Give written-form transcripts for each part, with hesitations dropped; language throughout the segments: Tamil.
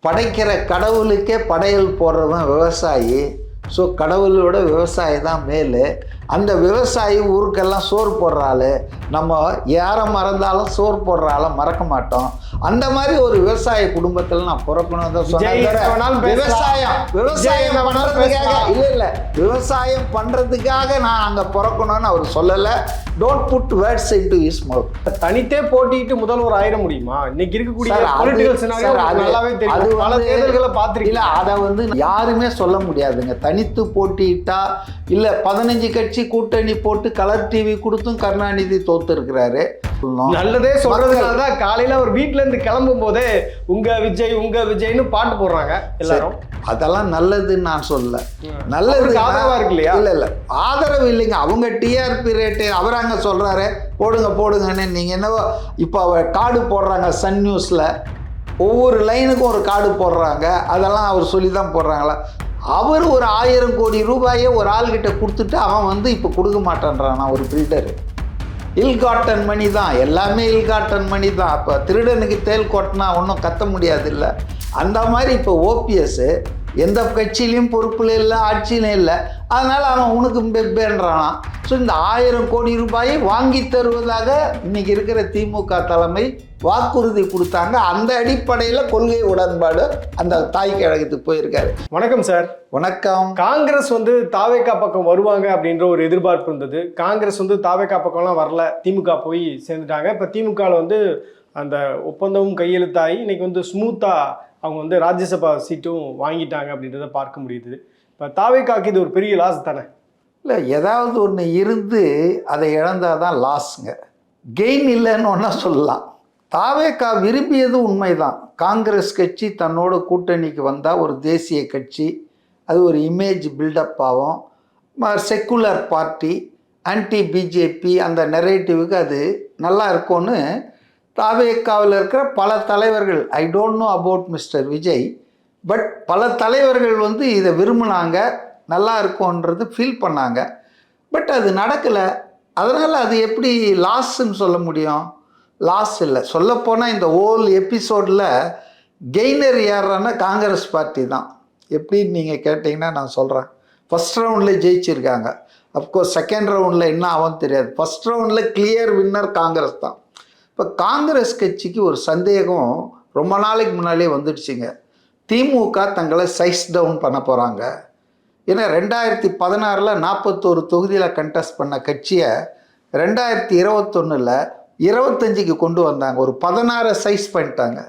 படைக்கிற கடவுளுக்கே படையல் போடுறவன் விவசாயி. ஸோ கடவுளோட விவசாயி தான் மேலு. அந்த விவசாயி ஊருக்கெல்லாம் சோறு போடுறாள். நம்ம யாரை மறந்தாலும் சோறு போடுறால மறக்க மாட்டோம். அந்த மாதிரி ஒரு விவசாய குடும்பத்தில் நான் பிறக்கணும் தான் சொன்னேன். விவசாயம் பண்றதுக்காக இல்லை விவசாயம் பண்றதுக்காக நான் அங்கே பிறக்கணும்னு அவர் சொல்லலை. Don't put words into his mouth. தனித்தே போட்டிட்டு முதல்வர் ஆயிட முடியுமா? இன்னைக்கு இருக்கக்கூடிய பொலிட்டிக்கல் சினாரியோ நல்லாவே தெரியும். பல தேர்தல்களை பார்த்திருக்கீங்க. அதை வந்து யாருமே சொல்ல முடியாதுங்க. தனித்து போட்டிட்டா இல்ல 15 கட்சி கூட்டணி போட்டு கலர் டிவி கொடுத்தும் கருணாநிதி தோத்து இருக்கிறாரு. நல்லதே சொல்றதுனாலதான் காலையில ஒரு வீட்டுல இருந்து கிளம்பும் போதே உங்க விஜய்னு பாட்டு போடுறாங்க எல்லாரும். அதெல்லாம் நல்லதுன்னு நான் சொல்ல. நல்லது ஆதரவா இருக்கு இல்லையா? இல்ல ஆதரவு இல்லைங்க. அவங்க டிஆர்பி ரேட்டு அவராங்க சொல்றாரு போடுங்கன்னு. நீங்க என்னவோ இப்போ கார்டு போடுறாங்க சன் நியூஸ்ல, ஒவ்வொரு லைனுக்கும் ஒரு கார்டு போடுறாங்க. அதெல்லாம் அவர் சொல்லி தான் போடுறாங்களா? அவர் ஒரு 1000 கோடி ரூபாயை ஒரு ஆள்கிட்ட கொடுத்துட்டு அவன் வந்து இப்போ கொடுக்க மாட்டேன்றான். ஒரு பில்டர் இல்காட்டன் மணி தான், எல்லாமே இல்காட்டன் மணி தான். அப்போ திருடனுக்கு தேல் கொட்டினா ஒன்றும் கத்த முடியாது இல்லை. அந்த மாதிரி இப்போ ஓபிஎஸ் எந்த கட்சியிலையும் பொறுப்பில் இல்லை, ஆட்சியிலும் இல்லை. அதனால் அவன் உனக்கு பெப்பேன்றானா. ஸோ இந்த 1000 கோடி ரூபாயை வாங்கி தருவதாக இன்னைக்கு இருக்கிற திமுக தலைமை வாக்குறுதி கொடுத்தாங்க. அந்த அடிப்படையில் கொள்கை உடன்பாடு அந்த தாய் கழகத்துக்கு போயிருக்காரு. வணக்கம் சார். வணக்கம். காங்கிரஸ் வந்து தாவேகா பக்கம் வருவாங்க அப்படின்ற ஒரு எதிர்பார்ப்பு இருந்தது. காங்கிரஸ் வந்து தாவேகா பக்கம்லாம் வரல, திமுக போய் சேர்ந்துட்டாங்க. இப்போ திமுகவில் வந்து அந்த ஒப்பந்தமும் கையெழுத்தாகி இன்னைக்கு வந்து ஸ்மூத்தா அவங்க வந்து ராஜ்யசபா சீட்டும் வாங்கிட்டாங்க அப்படின்றத பார்க்க முடியுது. இப்போ தாவேகாக்கு இது ஒரு பெரிய லாஸ் தானே? இல்லை, ஏதாவது ஒன்று இருந்து அதை இழந்தால் தான் லாஸுங்க, கெயின் இல்லைன்னு ஒன்றா சொல்லலாம். தாவேகா விரும்பியது உண்மைதான். காங்கிரஸ் கட்சி தன்னோட கூட்டணிக்கு வந்தால் ஒரு தேசிய கட்சி, அது ஒரு இமேஜ் பில்டப் ஆகும். செக்குலர் பார்ட்டி, ஆன்டி பிஜேபி அந்த நெரேட்டிவுக்கு அது நல்லா இருக்கும்னு தாவேகாவில் இருக்கிற பல தலைவர்கள், I don't know about mister Vijay, but பல தலைவர்கள் வந்து இதை விரும்பினாங்க, நல்லா இருக்கும்ன்றது ஃபீல் பண்ணாங்க. பட் அது நடக்கலை. அதனால் அது எப்படி லாஸ்ன்னு சொல்ல முடியும்? லாஸ் இல்லை. சொல்லப்போனால் இந்த ஹோல் எபிசோடில் கெய்னர் யாருன்னா காங்கிரஸ் பார்ட்டி தான். எப்படின்னு நீங்கள் கேட்டிங்கன்னா நான் சொல்கிறேன். ஃபஸ்ட் ரவுண்டில் ஜெயிச்சிருக்காங்க. அஃப்கோர்ஸ் செகண்ட் ரவுண்டில் என்ன ஆகும்னு தெரியாது. ஃபஸ்ட் ரவுண்டில் கிளியர் வின்னர் காங்கிரஸ் தான். இப்போ காங்கிரஸ் கட்சிக்கு ஒரு சந்தேகம் ரொம்ப நாளைக்கு முன்னாலே வந்துடுச்சுங்க. திமுக தங்களை சைஸ் டவுன் பண்ண போகிறாங்க. ஏன்னா 2016 41 தொகுதியில் கண்டெஸ்ட் பண்ண கட்சியை 2021 25க்கு கொண்டு வந்தாங்க. ஒரு 16 சைஸ் பண்ணிட்டாங்க.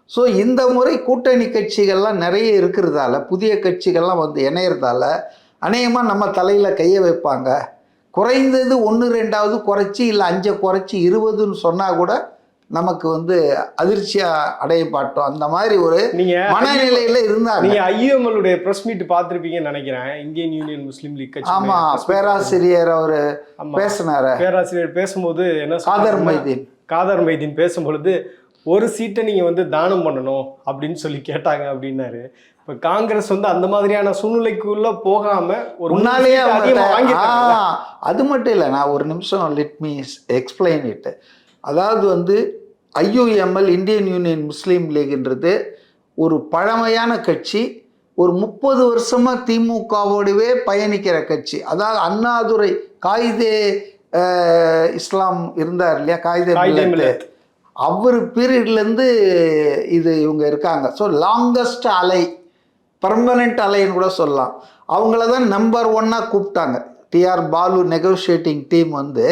ஸோ இந்த முறை கூட்டணி கட்சிகள்லாம் நிறைய இருக்கிறதால, புதிய கட்சிகள்லாம் வந்து இணையிறதால அநேகமாக நம்ம தலையில் கையை வைப்பாங்க. குறைந்தது 1-2 குறைச்சி, இல்லை 5 குறைச்சி 20ன்னு சொன்னால் கூட நமக்கு வந்து அதிர்ச்சியாக அடைய பாட்டோம். அந்த மாதிரி ஒரு மனநிலையில் இருந்தாங்க. நீங்கள் ஐஎம்எல்லுடைய ப்ரெஸ் மீட் பார்த்துருப்பீங்கன்னு நினைக்கிறேன். இந்தியன் யூனியன் முஸ்லீம் லீக் கட்சி. ஆமாம், பேராசிரியர் அவர் பேசினார். பேராசிரியர் பேசும்போது என்ன, காதர் மைதீன் பேசும்பொழுது ஒரு சீட்டை நீங்கள் வந்து தானம் பண்ணணும் அப்படின்னு சொல்லி கேட்டாங்க அப்படின்னாரு. இப்போ காங்கிரஸ் வந்து அந்த மாதிரியான சூழ்நிலைக்குள்ள போகாம ஒரு முன்னாலேயே அது மட்டும் இல்லை. நான் ஒரு நிமிஷம் லெட் மீ எக்ஸ்பிளைன் இட். அதாவது வந்து ஐயுஎம்எல், இந்தியன் யூனியன் முஸ்லீம் லீக்ன்றது ஒரு பழமையான கட்சி. ஒரு 30 வருஷமாக திமுகவோடவே பயணிக்கிற கட்சி. அதாவது அண்ணாதுரை காயிதே இஸ்லாம் இருந்தார் இல்லையா, காயிதே அவர் பீரியட்லேருந்து இது இவங்க இருக்காங்க. ஸோ லாங்கஸ்ட் அலை, பர்மனெண்ட் அலைன்னு கூட சொல்லலாம். அவங்கள தான் நம்பர் 1 கூப்பிட்டாங்க. டிஆர் பாலு நெகோஷியேட்டிங் டீம் வந்து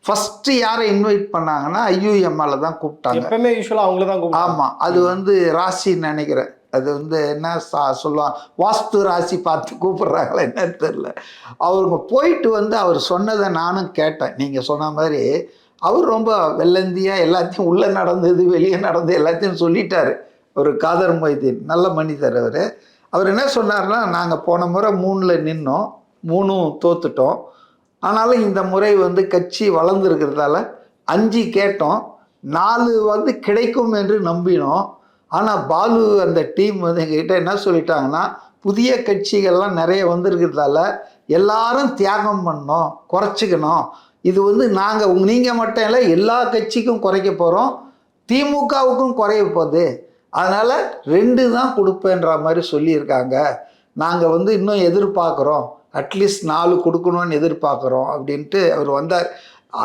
ஃபஸ்ட்டு யாரை இன்வைட் பண்ணாங்கன்னா ஐயுஎம்எல்ல தான் கூப்பிட்டாங்க. எப்பவுமே யூஸ்வலாக அவங்கள தான் கூப்பிட்டாங்க. ஆமாம், அது வந்து ராசின்னு நினைக்கிறேன். அது வந்து என்ன சொல்லுவாங்க, வாஸ்து ராசி பார்த்து கூப்பிட்றாங்களா என்னன்னு தெரில. அவங்க போயிட்டு வந்து அவர் சொன்னதை நானும் கேட்டேன். நீங்கள் சொன்ன மாதிரி அவர் ரொம்ப வெள்ளந்தியாக எல்லாத்தையும் உள்ளே நடந்தது வெளியே நடந்தது எல்லாத்தையும் சொல்லிட்டார். ஒரு காதர் மொய்தீன் நல்ல மனிதர். அவர் என்ன சொன்னார்னா, நாங்கள் போன முறை 3ல் நின்னோம், 3ம் தோத்துட்டோம். ஆனாலும் இந்த முறை வந்து கட்சி வளர்ந்துருக்கிறதால 5 கேட்டோம், 4 வந்து கிடைக்கும் என்று நம்பினோம். ஆனால் பாலு அந்த டீம் வந்து எங்ககிட்ட என்ன சொல்லிட்டாங்கன்னா, புதிய கட்சிகள்லாம் நிறைய வந்திருக்கிறதால எல்லாரும் தியாகம் பண்ணோம், குறைச்சிக்கணும். இது வந்து நீங்கள் மட்டும் இல்லை, எல்லா கட்சிக்கும் குறைக்க போகிறோம், திமுகவுக்கும் குறைய போகுது. அதனால் 2 தான் கொடுப்பேன்ற மாதிரி சொல்லியிருக்காங்க. நாங்கள் வந்து இன்னும் எதிர்பார்க்குறோம், அட்லீஸ்ட் 4 கொடுக்கணும்னு எதிர்பார்க்குறோம் அப்படின்ட்டு அவர் வந்தார்.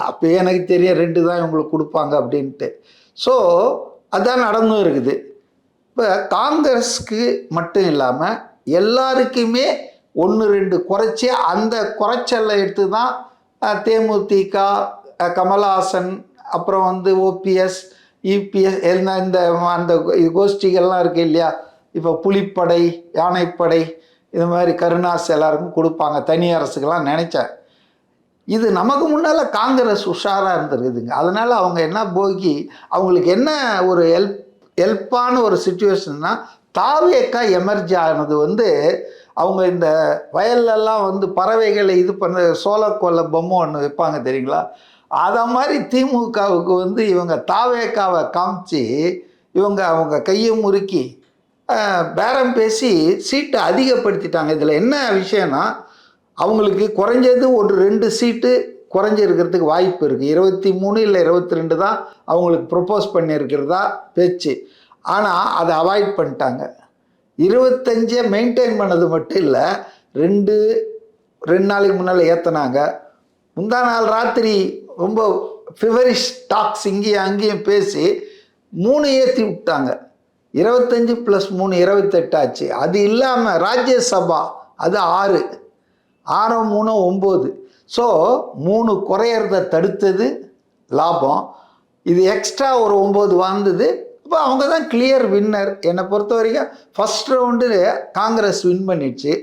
அப்போ எனக்கு தெரியும் 2 தான் இவங்களுக்கு கொடுப்பாங்க அப்படின்ட்டு. ஸோ அதான் நடந்தும் இருக்குது. இப்போ காங்கிரஸ்க்கு மட்டும் இல்லாமல் எல்லாருக்குமே 1-2 குறைச்சி அந்த குறைச்சலை எடுத்து தான் தேமுதிக, கமலஹாசன், அப்புறம் வந்து ஓபிஎஸ், இபிஎஸ் இந்த அந்த கோஷ்டிகள்லாம் இருக்கு இல்லையா, இப்போ புலிப்படை, யானைப்படை, இது மாதிரி கருணாஸ் எல்லாருக்கும் கொடுப்பாங்க தனி அரசுக்கெல்லாம் நினைச்சேன். இது நமக்கு முன்னால் காங்கிரஸ் உஷாராக இருந்திருக்குதுங்க. அதனால் அவங்க என்ன போகி அவங்களுக்கு என்ன ஒரு ஹெல்ப்பான ஒரு சுச்சுவேஷன்னா, தாவேக்கா எமர்ஜி ஆனது வந்து அவங்க இந்த வயல்லலாம் வந்து பறவைகளை இது பண்ண சோளக்கோலை பொம்மை ஒன்று வைப்பாங்க தெரியுங்களா, அதை மாதிரி திமுகவுக்கு வந்து இவங்க தாவேக்காவை காமிச்சு அவங்க கையை முறுக்கி பேரம் பேசி சீட்டை அதிகப்படுத்திட்டாங்க. இதில் என்ன விஷயம்னா, அவங்களுக்கு குறைஞ்சது 1-2 சீட்டு குறைஞ்சிருக்கிறதுக்கு வாய்ப்பு இருக்குது. 23 இல்லை 22 தான் அவங்களுக்கு ப்ரொப்போஸ் பண்ணியிருக்கிறதா பேச்சு. ஆனால் அதை அவாய்ட் பண்ணிட்டாங்க. 25 மெயின்டைன் பண்ணது மட்டும் இல்லை, 2 நாளைக்கு முன்னால் ஏற்றினாங்க. முந்தா நாள் ராத்திரி ரொம்ப ஃபிவரிஷ் டாக்ஸ் இங்கேயும் அங்கேயும் பேசி 3 ஏற்றி விட்டாங்க. 25 + 3 28 ஆச்சு. அது இல்லாமல் ராஜ்யசபா அது 6, 6 3 9. ஸோ 3 குறையிறத தடுத்தது லாபம். இது எக்ஸ்ட்ரா ஒரு 9 வந்தது. இப்போ அவங்க தான் கிளியர் வின்னர். என்னை பொறுத்த வரைக்கும் ஃபர்ஸ்ட் ரவுண்டு காங்கிரஸ் வின் பண்ணிடுச்சு.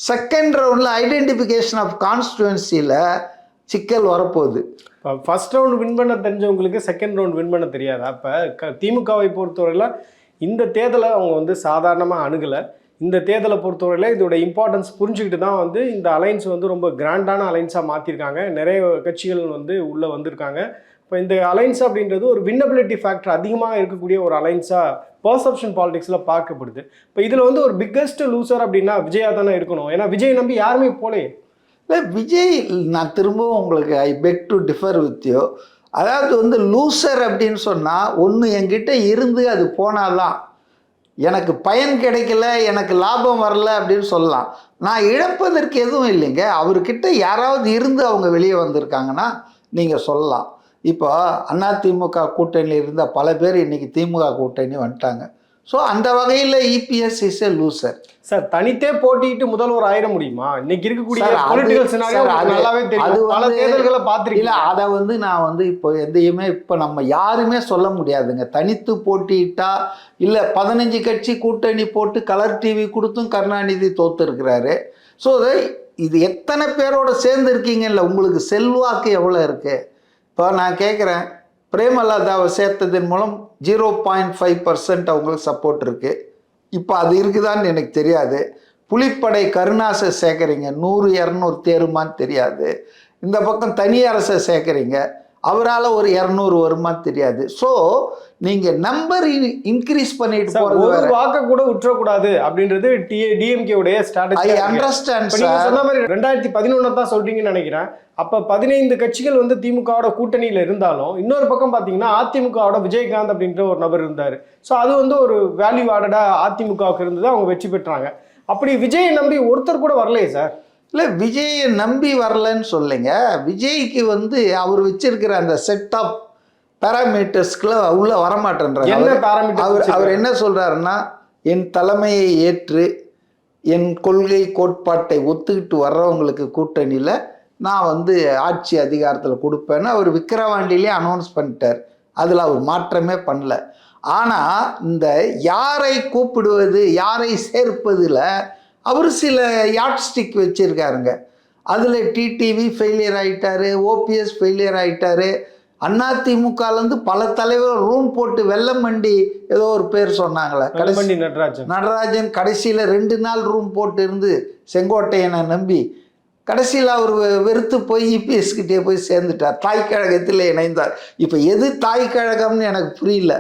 செகண்ட் ரவுண்டில் ஐடென்டிஃபிகேஷன் ஆஃப் கான்ஸ்டுவன்சியில் சிக்கல் வரப்போகுது. ஃபர்ஸ்ட் ரவுண்ட் வின் பண்ண தெரிஞ்சவங்களுக்கு செகண்ட் ரவுண்ட் வின் பண்ண தெரியாதா? இப்போ திமுகவை பொறுத்தவரையில் இந்த தேர்தலை அவங்க வந்து சாதாரணமாக அணுகலை. இந்த தேர்தலை பொறுத்தவரையில் இதோட இம்பார்ட்டன்ஸ் புரிஞ்சுக்கிட்டு தான் வந்து இந்த அலைன்ஸ் வந்து ரொம்ப கிராண்டான அலைன்ஸாக மாற்றிருக்காங்க. நிறைய கட்சிகள் வந்து உள்ளே வந்திருக்காங்க. இப்போ இந்த அலைன்ஸ் அப்படின்றது ஒரு வின்னபிலிட்டி ஃபேக்டர் அதிகமாக இருக்கக்கூடிய ஒரு அலைன்ஸாக பர்செப்ஷன் பாலிடிக்ஸில் பார்க்கப்படுது. இப்போ இதில் வந்து ஒரு பிக்கஸ்ட் லூசர் அப்படின்னா விஜயா தானே இருக்கணும். ஏன்னா விஜய் நம்பி யாருமே போலையே. இல்லை விஜய், நான் திரும்பவும் உங்களுக்கு I beg to differ with you. அதாவது வந்து லூசர் அப்படின்னு சொன்னால் ஒன்று என்கிட்ட இருந்து அது போனாதான் எனக்கு பயன் கிடைக்கல, எனக்கு லாபம் வரல அப்படின்னு சொல்லலாம். நான் இழப்பதற்கு எதுவும் இல்லைங்க. அவர்கிட்ட யாராவது இருந்து அவங்க வெளியே வந்திருக்காங்கன்னா நீங்கள் சொல்லலாம். இப்போ அதிமுக கூட்டணியில் இருந்த பல பேர் இன்னைக்கு திமுக கூட்டணி வந்துட்டாங்க. ஸோ அந்த வகையில் EPS is a loser. Sir தனித்தே போட்டிட்டு முதல்வர் ஆயிட முடியுமா? இன்னைக்கு இருக்கக்கூடிய பொலிட்டிக்கல் சினாரியோ நல்லாவே தெரியும். பல தேர்தல்களை பார்த்துருக்கீங்க. அதை வந்து நான் வந்து இப்போ எதையுமே இப்போ நம்ம யாருமே சொல்ல முடியாதுங்க. தனித்து போட்டிட்டா இல்லை 15 கட்சி கூட்டணி போட்டு கலர் டிவி கொடுத்தும் கருணாநிதி தோத்துருக்கிறாரு. ஸோ இது எத்தனை பேரோட சேர்ந்து இருக்கீங்கல்ல, உங்களுக்கு செல்வாக்கு எவ்வளோ இருக்கு? இப்போ நான் கேட்குறேன், பிரேமலதாவை சேர்த்ததன் மூலம் 0.5% அவங்களுக்கு சப்போர்ட் இருக்குது. இப்போ அது இருக்குதான்னு எனக்கு தெரியாது. புலிப்படை கருணாசை சேர்க்குறீங்க, 100-200 தேருமான்னு தெரியாது. இந்த பக்கம் தனி அரசை சேர்க்குறீங்க, அவரால் ஒரு 200 வருமான்னு தெரியாது. ஸோ நீங்கள் நம்பர் இன்க்ரீஸ் பண்ணிட்டு போகிறது, ஒரு வாக்க கூட விட்டுறக்கூடாது அப்படின்றது டிஎம்கே உடைய ஸ்ட்ராட்டஜி. I understand sir. நீங்க சொன்ன மாதிரி 2011 தான் சொல்றீங்கன்னு நினைக்கிறேன். அப்போ 15 கட்சிகள் வந்து திமுகவோட கூட்டணியில் இருந்தாலும் இன்னொரு பக்கம் பார்த்தீங்கன்னா அதிமுகவோட விஜயகாந்த் அப்படின்ற ஒரு நபர் இருந்தார். ஸோ அது வந்து ஒரு வேல்யூ ஆடடாக அதிமுகவுக்கு இருந்தது, அவங்க வெற்றி பெற்றாங்க. அப்படி விஜயை நம்பி ஒருத்தர் கூட வரலையே சார். இல்லை விஜயை நம்பி வரலன்னு சொல்லுங்க. விஜய்க்கு வந்து அவர் வச்சிருக்கிற அந்த செட் ஆஃப் பேராமீட்டர்ஸ்க்குள்ள உள்ள வரமாட்டேன்றார். அவர் என்ன சொல்றாருன்னா, என் தலைமையை ஏற்று என் கொள்கை கோட்பாட்டை ஒத்துக்கிட்டு வர்றவங்களுக்கு கூட்டணியில் நான் வந்து ஆட்சி அதிகாரத்தில் கொடுப்பேன்னு அவர் விக்கிரவாண்டிலே அனௌன்ஸ் பண்ணிட்டார். அதில் அவர் மாற்றமே பண்ணல. ஆனால் இந்த யாரை கூப்பிடுவது யாரை சேர்ப்பதில் அவர் சில யாட்ஸ்டிக் வச்சுருக்காருங்க. அதில் டிடிவி ஃபெயிலியர் ஆகிட்டாரு, ஓபிஎஸ் ஃபெயிலியர் ஆகிட்டாரு. அதிமுகலேருந்து பல தலைவர் ரூம் போட்டு வெள்ளமண்டி ஏதோ ஒரு பேர் சொன்னாங்களே, நடராஜன் கடைசியில் 2 நாள் ரூம் போட்டு இருந்து செங்கோட்டையனை நம்பி கடைசியில் அவர் வெறுத்து போய் இபிஎஸ்கிட்டே போய் சேர்ந்துட்டார், தாய் கழகத்தில் இணைந்தார். இப்போ எது தாய் கழகம்னு எனக்கு புரியல.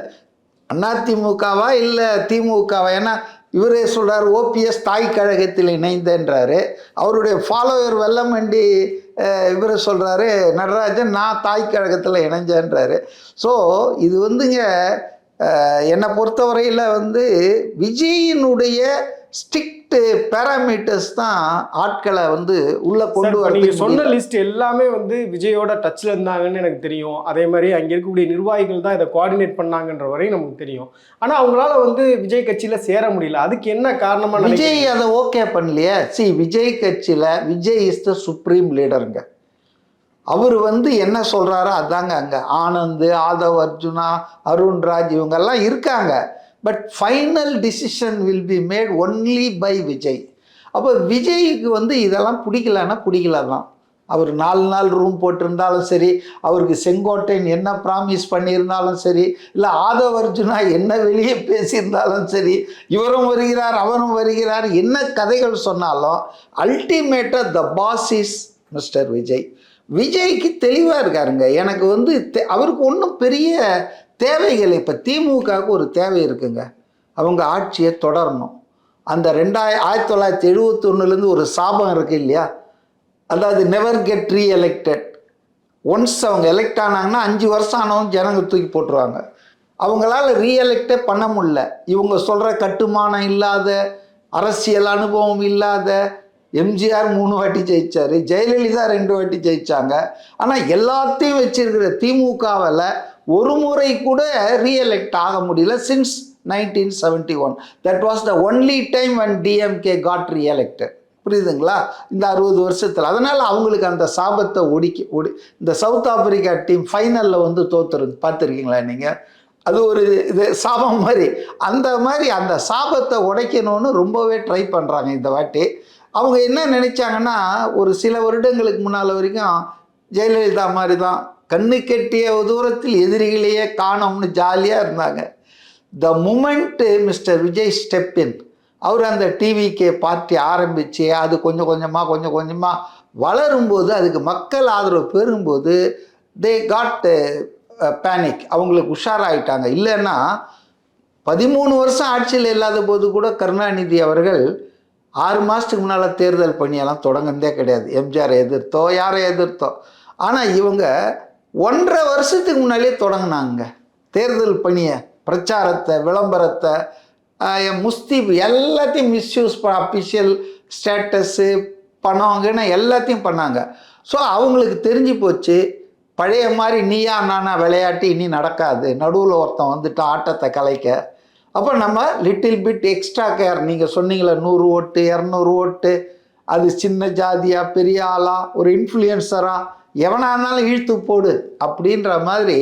அதிமுகவா இல்லை திமுகவா? ஏன்னா இவரே சொல்கிறார் ஓபிஎஸ் தாய் கழகத்தில் இணைந்தன்றாரு. அவருடைய ஃபாலோவர் வெள்ளமண்டி இவர் சொல்கிறாரு நடராஜன் நான் தாய் கழகத்தில் இணைஞ்சேன்றாரு. ஸோ இது வந்துங்க என்னை பொறுத்தவரையில் வந்து விஜயினுடைய ஸ்ட்ரிக்ட் பேராமீட்டர்ஸ் தான் ஆட்களை வந்து உள்ளே கொண்டு வர. நீங்க சொன்ன லிஸ்ட் எல்லாமே வந்து விஜயோட டச்ல இருந்தாங்கன்னு எனக்கு தெரியும். அதே மாதிரி அங்க இருக்கக்கூடிய நிர்வாகிகள் தான் இதை கோஆர்டினேட் பண்ணாங்கன்ற வரையும் நமக்கு தெரியும். ஆனா அவங்களால வந்து விஜய் கட்சியில சேர முடியல. அதுக்கு என்ன காரணமா? விஜய் அதை ஓகே பண்ணலையே. விஜய் கட்சியில விஜய் இஸ் த சுப்ரீம் லீடருங்க. அவர் வந்து என்ன சொல்றாரோ அதாங்க. அங்க ஆனந்த், ஆதவ் அர்ஜுனா, அருண்ராஜ் இவங்கெல்லாம் இருக்காங்க. But final decision will be made only by Vijay. அப்போ விஜய்க்கு வந்து இதெல்லாம் பிடிக்கலன்னா பிடிக்கல தான். அவர் 4 நாள் ரூம் போட்டிருந்தாலும் சரி, அவருக்கு செங்கோட்டையன் என்ன ப்ராமிஸ் பண்ணியிருந்தாலும் சரி, இல்லை ஆதவ் அர்ஜுனா என்ன வெளியே பேசியிருந்தாலும் சரி, இவரும் வருகிறார் அவரும் வருகிறார், என்ன கதைகள் சொன்னாலும் அல்டிமேட்டாக த பாஸ் இஸ் மிஸ்டர் விஜய். விஜய்க்கு தெளிவாக இருக்காருங்க. எனக்கு வந்து அவருக்கு ஒன்றும் பெரிய தேவைகள். இப்போ திமுகவுக்கு ஒரு தேவை இருக்குங்க. அவங்க ஆட்சியை தொடரணும். அந்த 1971 ஒரு சாபம் இருக்குது இல்லையா, அதாவது நெவர் கெட் ரீஎலெக்டட். ஒன்ஸ் அவங்க எலெக்ட் ஆனாங்கன்னா 5 வருஷம் ஆனவங்க ஜனங்க தூக்கி போட்டுருவாங்க. அவங்களால ரீஎலெக்டே பண்ண முடியல. இவங்க சொல்கிற கட்டுமானம் இல்லாத, அரசியல் அனுபவம் இல்லாத எம்ஜிஆர் 3 வாட்டி ஜெயிச்சார், ஜெயலலிதா 2 வாட்டி ஜெயிச்சாங்க. ஆனால் எல்லாத்தையும் வச்சிருக்கிற திமுகவில் ஒரு முறை கூட ரீஎலெக்ட் ஆக முடியல since 1971. That was the only time when DMK got reelected. புரியுதுங்களா? இந்த 60 வருஷத்தில். அதனால் அவங்களுக்கு அந்த சாபத்தை இந்த சவுத் ஆப்பிரிக்கா டீம் ஃபைனலில் வந்து தோத்துறது பார்த்துருக்கீங்களா நீங்கள்? அது ஒரு இது சாபம் மாதிரி. அந்த மாதிரி அந்த சாபத்தை உடைக்கணும்னு ரொம்பவே ட்ரை பண்ணுறாங்க இந்த வாட்டி. அவங்க என்ன நினைச்சாங்கன்னா, ஒரு சில வருடங்களுக்கு முன்னால் வரைக்கும் ஜெயலலிதா மாதிரி தான் கண்ணு கெட்டிய தூரத்தில் எதிரிகளையே காணோம்னு ஜாலியாக இருந்தாங்க. The moment mister Vijay step in, அவர் அந்த டிவிகே பார்ட்டி ஆரம்பித்து அது கொஞ்சம் கொஞ்சமாக வளரும்போது, அதுக்கு மக்கள் ஆதரவு பெறும்போது தே காட் பேனிக். அவங்களுக்கு உஷாராயிட்டாங்க. இல்லைன்னா 13 வருஷம் ஆட்சியில் இல்லாத போது கூட கருணாநிதி அவர்கள் 6 மாதத்துக்கு முன்னால் தேர்தல் பணியெல்லாம் தொடங்கினதே கிடையாது. எம்ஜிஆர் எதிர்த்தோ யாரை எதிர்த்தோ. ஆனால் இவங்க 1.5 வருஷத்துக்கு முன்னாலே தொடங்கினாங்க தேர்தல் பணியை, பிரச்சாரத்தை, விளம்பரத்தை, முஸ்தீப் எல்லாத்தையும் மிஸ்யூஸ் அஃபிஷியல் ஸ்டேட்டஸு, பணங்கின எல்லாத்தையும் பண்ணாங்க. ஸோ அவங்களுக்கு தெரிஞ்சு போச்சு, பழைய மாதிரி நீயா நானா விளையாட்டு இனி நடக்காது, நடுவில் ஒருத்தன் வந்துட்டு ஆட்டத்தை கலைக்க. அப்போ நம்ம லிட்டில் பிட் எக்ஸ்ட்ரா கேர். நீங்கள் சொன்னீங்களே 100 ஓட்டு 200 ஓட்டு, அது சின்ன ஜாதியா பெரிய ஆளா ஒரு இன்ஃப்ளூயன்சரா எவனா இருந்தாலும் இழுத்து போடு அப்படின்ற மாதிரி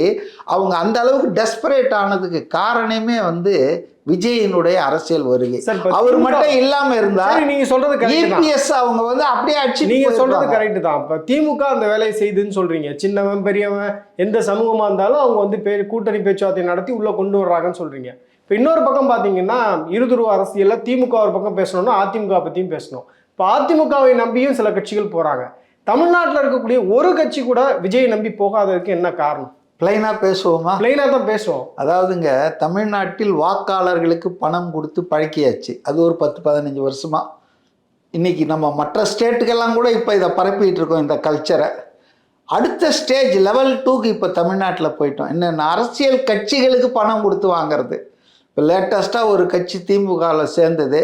அவங்க அந்த அளவுக்கு டெஸ்பரேட் ஆனதுக்கு காரணமே வந்து விஜயினுடைய அரசியல் வருகை. அவர் மட்டும் இல்லாம இருந்தா நீங்க சொல்றது EPS அவங்க வந்து அப்படியே அடிச்சு. நீங்க சொல்றது கரெக்ட் தான். இப்ப திமுக அந்த வேலையை செய்துன்னு சொல்றீங்க. சின்னவன் பெரியவன் எந்த சமூகமா இருந்தாலும் அவங்க வந்து கூட்டணி பேச்சுவார்த்தை நடத்தி உள்ள கொண்டு வர்றாங்கன்னு சொல்றீங்க. இப்போ இன்னொரு பக்கம் பார்த்தீங்கன்னா, இருதுருவ அரசியலில் திமுக ஒரு பக்கம் பேசணும்னா அதிமுக பற்றியும் பேசணும். இப்போ அதிமுகவை நம்பியும் சில கட்சிகள் போகிறாங்க. தமிழ்நாட்டில் இருக்கக்கூடிய ஒரு கட்சி கூட விஜய் நம்பி போகாததுக்கு என்ன காரணம்? பிளைனாக பேசுவோமா? பிளைனாக தான் பேசுவோம். அதாவதுங்க, தமிழ்நாட்டில் வாக்காளர்களுக்கு பணம் கொடுத்து பழக்கியாச்சு. அது ஒரு 10-15 வருஷமாக. இன்றைக்கி நம்ம மற்ற ஸ்டேட்டுக்கெல்லாம் கூட இப்போ இதை பரப்பிட்டு இருக்கோம் இந்த கல்ச்சரை. அடுத்த ஸ்டேஜ் லெவல் 2க்கு இப்போ தமிழ்நாட்டில் போயிட்டோம். என்னென்ன அரசியல் கட்சிகளுக்கு பணம் கொடுத்து வாங்கிறது. இப்போ லேட்டஸ்ட்டாக ஒரு கட்சி திமுகவில் சேர்ந்தது,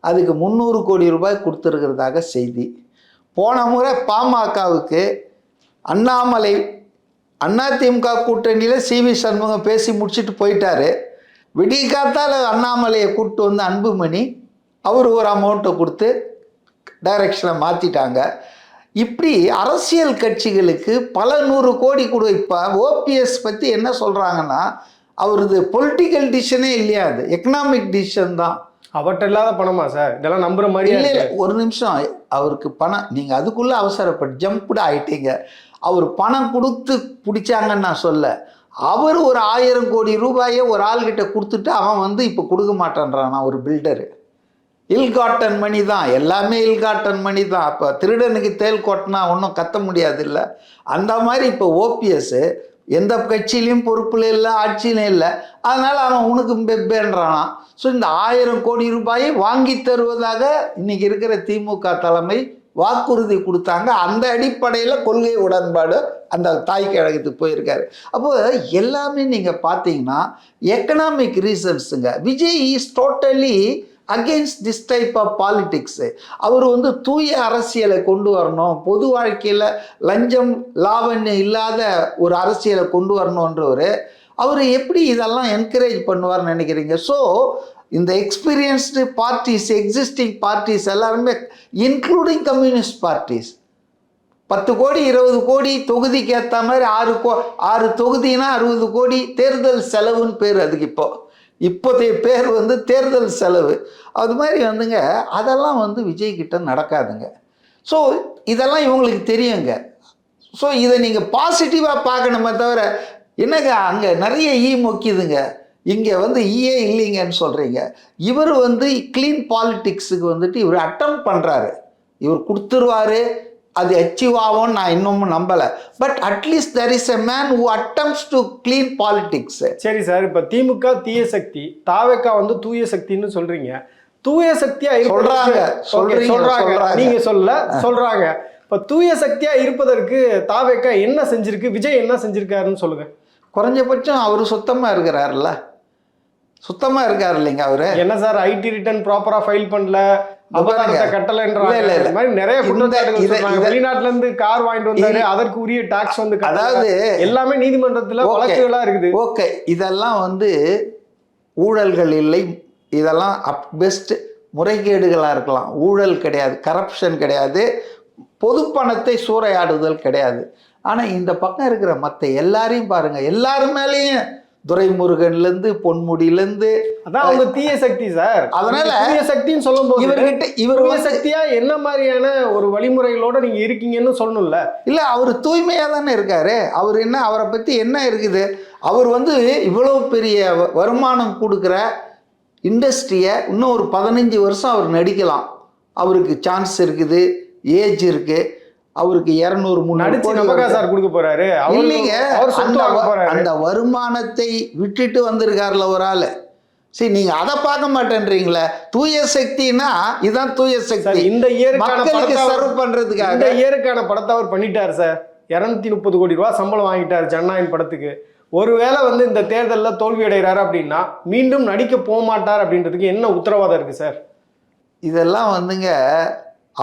அதுக்கு 300 கோடி ரூபாய் கொடுத்துருக்கிறதாக செய்தி. போன முறை பாமகவுக்கு அண்ணாமலை அதிமுக கூட்டணியில் CV சண்முகம் பேசி முடிச்சுட்டு போயிட்டாரு. விடிகாத்தால் அண்ணாமலையை கூப்பிட்டு வந்து அன்புமணி அவர் ஒரு அமௌண்ட்டை கொடுத்து டைரக்ஷனை மாற்றிட்டாங்க. இப்படி அரசியல் கட்சிகளுக்கு பல 100 கோடி கொடு. இப்போ OPS பற்றி என்ன சொல்கிறாங்கன்னா, அவரது பொலிட்டிக்கல் டிசிஷனே இல்லையா, அது எக்கனாமிக் டிசிஷன் தான். அவர்கிட்ட இல்லாத பணமா சார்? இதெல்லாம் நம்புற மாதிரி இல்லை. ஒரு நிமிஷம், அவருக்கு பணம், நீங்கள் அதுக்குள்ளே அவசரப்பட்டு ஜம்ப்டு ஆகிட்டீங்க. அவர் பணம் கொடுத்து பிடிச்சாங்கன்னு நான் சொல்ல. அவர் ஒரு 1000 கோடி ரூபாயை ஒரு ஆள்கிட்ட கொடுத்துட்டு அவன் வந்து இப்போ கொடுக்க மாட்டேன்றான். ஒரு பில்டரு. இல்காட்டன் மணி தான், எல்லாமே இல்காட்டன் மணி தான். அப்போ திருடனுக்கு தேல் கொட்டினா ஒன்றும் கத்த முடியாது இல்லை. அந்த மாதிரி இப்போ OPS எந்த கட்சியிலையும் பொறுப்பில் இல்லை, ஆட்சியிலும் இல்லை. அதனால் அவன் உனக்கு பெப்பேன்றானா. ஸோ இந்த 1000 கோடி ரூபாயை வாங்கி தருவதாக இன்னைக்கு இருக்கிற திமுக தலைமை வாக்குறுதி கொடுத்தாங்க. அந்த அடிப்படையில் கொள்கை உடன்பாடு அந்த தாய் கழகத்துக்கு போயிருக்காரு. அப்போ எல்லாமே நீங்கள் பார்த்தீங்கன்னா எக்கனாமிக் ரீசன்ஸுங்க. Vijay is totally against this type of politics. அவர் வந்து தூய அரசியலை கொண்டு வரணும், பொது வாழ்க்கையில் லஞ்சம் லாவண்யம் இல்லாத ஒரு அரசியலை கொண்டு வரணுன்றவர் அவர் எப்படி இதெல்லாம் என்கரேஜ் பண்ணுவார்னு நினைக்கிறீங்க? ஸோ இந்த எக்ஸ்பீரியன்ஸ்டு பார்ட்டிஸ், எக்ஸிஸ்டிங் பார்ட்டிஸ் எல்லாருமே இன்க்ளூடிங் கம்யூனிஸ்ட் பார்ட்டிஸ் 10 கோடி 20 கோடி தொகுதிக்கு ஏற்ற மாதிரி 6 தொகுதினா 60 கோடி தேர்தல் செலவுன்னு பேர். அதுக்கு இப்போதைய பேர் வந்து தேர்தல் செலவு. அது மாதிரி வந்துங்க அதெல்லாம் வந்து விஜய்கிட்ட நடக்காதுங்க. ஸோ இதெல்லாம் இவங்களுக்கு தெரியுங்க. ஸோ இதை நீங்கள் பாசிட்டிவாக பார்க்கணுமே தவிர, என்னங்க அங்கே நிறைய மொக்கிதுங்க, இங்கே வந்து இல்லைங்கன்னு சொல்கிறீங்க. இவர் வந்து க்ளீன் பாலிட்டிக்ஸுக்கு வந்துட்டு இவர் அட்டம் பண்ணுறாரு. இவர் கொடுத்துருவாரு, அது அச்சீவ் ஆகும்னு நான் இன்னமும் நம்பலை. But at least there is a man who attempts to clean politics. சரி சார், இப்போ திமுக தீய சக்தி, தாவேக்கா வந்து தூய சக்தின்னு சொல்றீங்க. தூய சக்தியா சொல்றாங்க, நீங்க சொல்றாங்க. இப்ப தூய சக்தியா இருப்பதற்கு தாவேக்கா என்ன செஞ்சிருக்கு, விஜய் என்ன செஞ்சிருக்காருன்னு சொல்லுங்க. குறைஞ்சபட்சம் அவர் சுத்தமாக இருக்கிறாருல்ல, சுத்தமாக இருக்காரு இல்லைங்க அவரு. என்ன சார் ஐடி ரிட்டர்ன் ப்ராப்பரா ஃபைல் பண்ணல, வெளிநாட்டுல இருந்து கார் வாங்கிட்டு வந்தாரு, அதற்கு உரிய டாக்ஸ் வந்து, அதாவது எல்லாமே நீதிமன்றத்துல வழக்குகளா இருக்குது. ஓகே, இதெல்லாம் வந்து ஊழல்கள் இல்லை, இதெல்லாம் அட் பெஸ்ட் முறைகேடுகளா இருக்கலாம். ஊழல் கிடையாது, கரப்ஷன் கிடையாது, பொது பணத்தை சூறையாடுதல் கிடையாது. ஆனா இந்த பக்கம் இருக்கிற மற்ற எல்லாரையும் பாருங்க, எல்லாரும் மேலேயும் துரைமுருகன்லேருந்து பொன்முடியிலேருந்து அதான் அவங்க தீய சக்தி சார். அதனால தீய சக்தின்னு சொல்லும்போது இவர் சக்தியா என்ன மாதிரியான ஒரு வழிமுறைகளோட நீங்க இருக்கீங்கன்னு சொல்லணும்ல. இல்லை, அவர் தூய்மையாக தானே இருக்காரு. அவர் என்ன, அவரை பற்றி என்ன இருக்குது? அவர் வந்து இவ்வளோ பெரிய வருமானம் கொடுக்குற இண்டஸ்ட்ரியை இன்னும் ஒரு 15 வருஷம் அவர் நடிக்கலாம். அவருக்கு சான்ஸ் இருக்குது, ஏஜ் இருக்குது. அவருக்கு 200-300 கோடி சார் கொடுக்க போறாரு. இல்லைங்க, அந்த வருமானத்தை விட்டுட்டு வந்திருக்காருல ஒரு ஆள். சரி, நீங்க அதை பார்க்க மாட்டேன்றீங்களே. தூய சக்தினா இதான் தூய சக்தி. இந்த மக்களுக்கு சர்வ் பண்றதுக்காக இந்த இயற்கான படத்தை அவர் பண்ணிட்டார் சார். 230 கோடி ரூபாய் சம்பளம் வாங்கிட்டார் ஜனநாயகன் படத்துக்கு. ஒருவேளை வந்து இந்த தேர்தலில் தோல்வி அடைகிறாரு அப்படின்னா மீண்டும் நடிக்க போக மாட்டார் அப்படின்றதுக்கு என்ன உத்தரவாதம் இருக்கு சார்? இதெல்லாம் வந்துங்க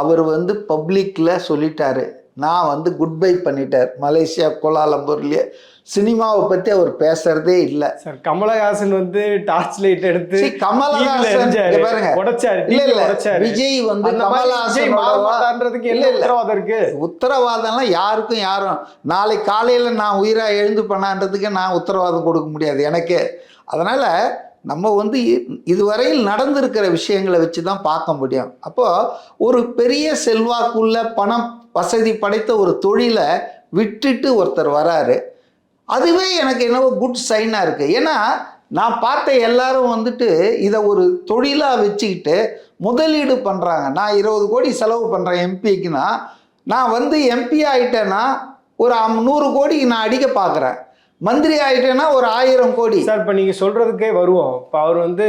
அவர் வந்து பப்ளிக்கில் சொல்லிட்டாரு. நான் வந்து குட் பை பண்ணிட்டார். மலேசியா கோலாலம்பூர்லேயே சினிமாவை பற்றி அவர் பேசுறதே இல்லை சார். கமலஹாசன் வந்து டார்ச் லைட் எடுத்து கமலஹாசன் விஜய் வந்து கமலஹாசன்றதுக்கு என்ன உத்தரவாதம் இருக்கு? உத்தரவாதம்லாம் யாரும் நாளை காலையில் நான் உயிராக எழுந்து பண்ணான்றதுக்கு நான் உத்தரவாதம் கொடுக்க முடியாது எனக்கு. அதனால் நம்ம வந்து இதுவரையில் நடந்திருக்கிற விஷயங்களை வச்சு தான் பார்க்க முடியும். அப்போது ஒரு பெரிய செல்வாக்குள்ள பணம் வசதி படைத்த ஒரு தொழிலை விட்டுட்டு ஒருத்தர் வராரு. அதுவே எனக்கு என்னவோ குட் சைனாக இருக்குது. ஏன்னா நான் பார்த்த எல்லாரும் வந்துட்டு இதை ஒரு தொழிலாக வச்சுக்கிட்டு முதலீடு பண்ணுறாங்க. நான் 20 கோடி செலவு பண்ணுறேன் எம்பிக்குன்னா, நான் வந்து எம்பி ஆகிட்டேன்னா ஒரு 100 கோடிக்கு நான் அடிக்க பார்க்குறேன். மந்திரி ஆகிட்டேன்னா ஒரு 1000 கோடி. சார், இப்போ நீங்கள் சொல்கிறதுக்கே வருவோம். இப்போ அவர் வந்து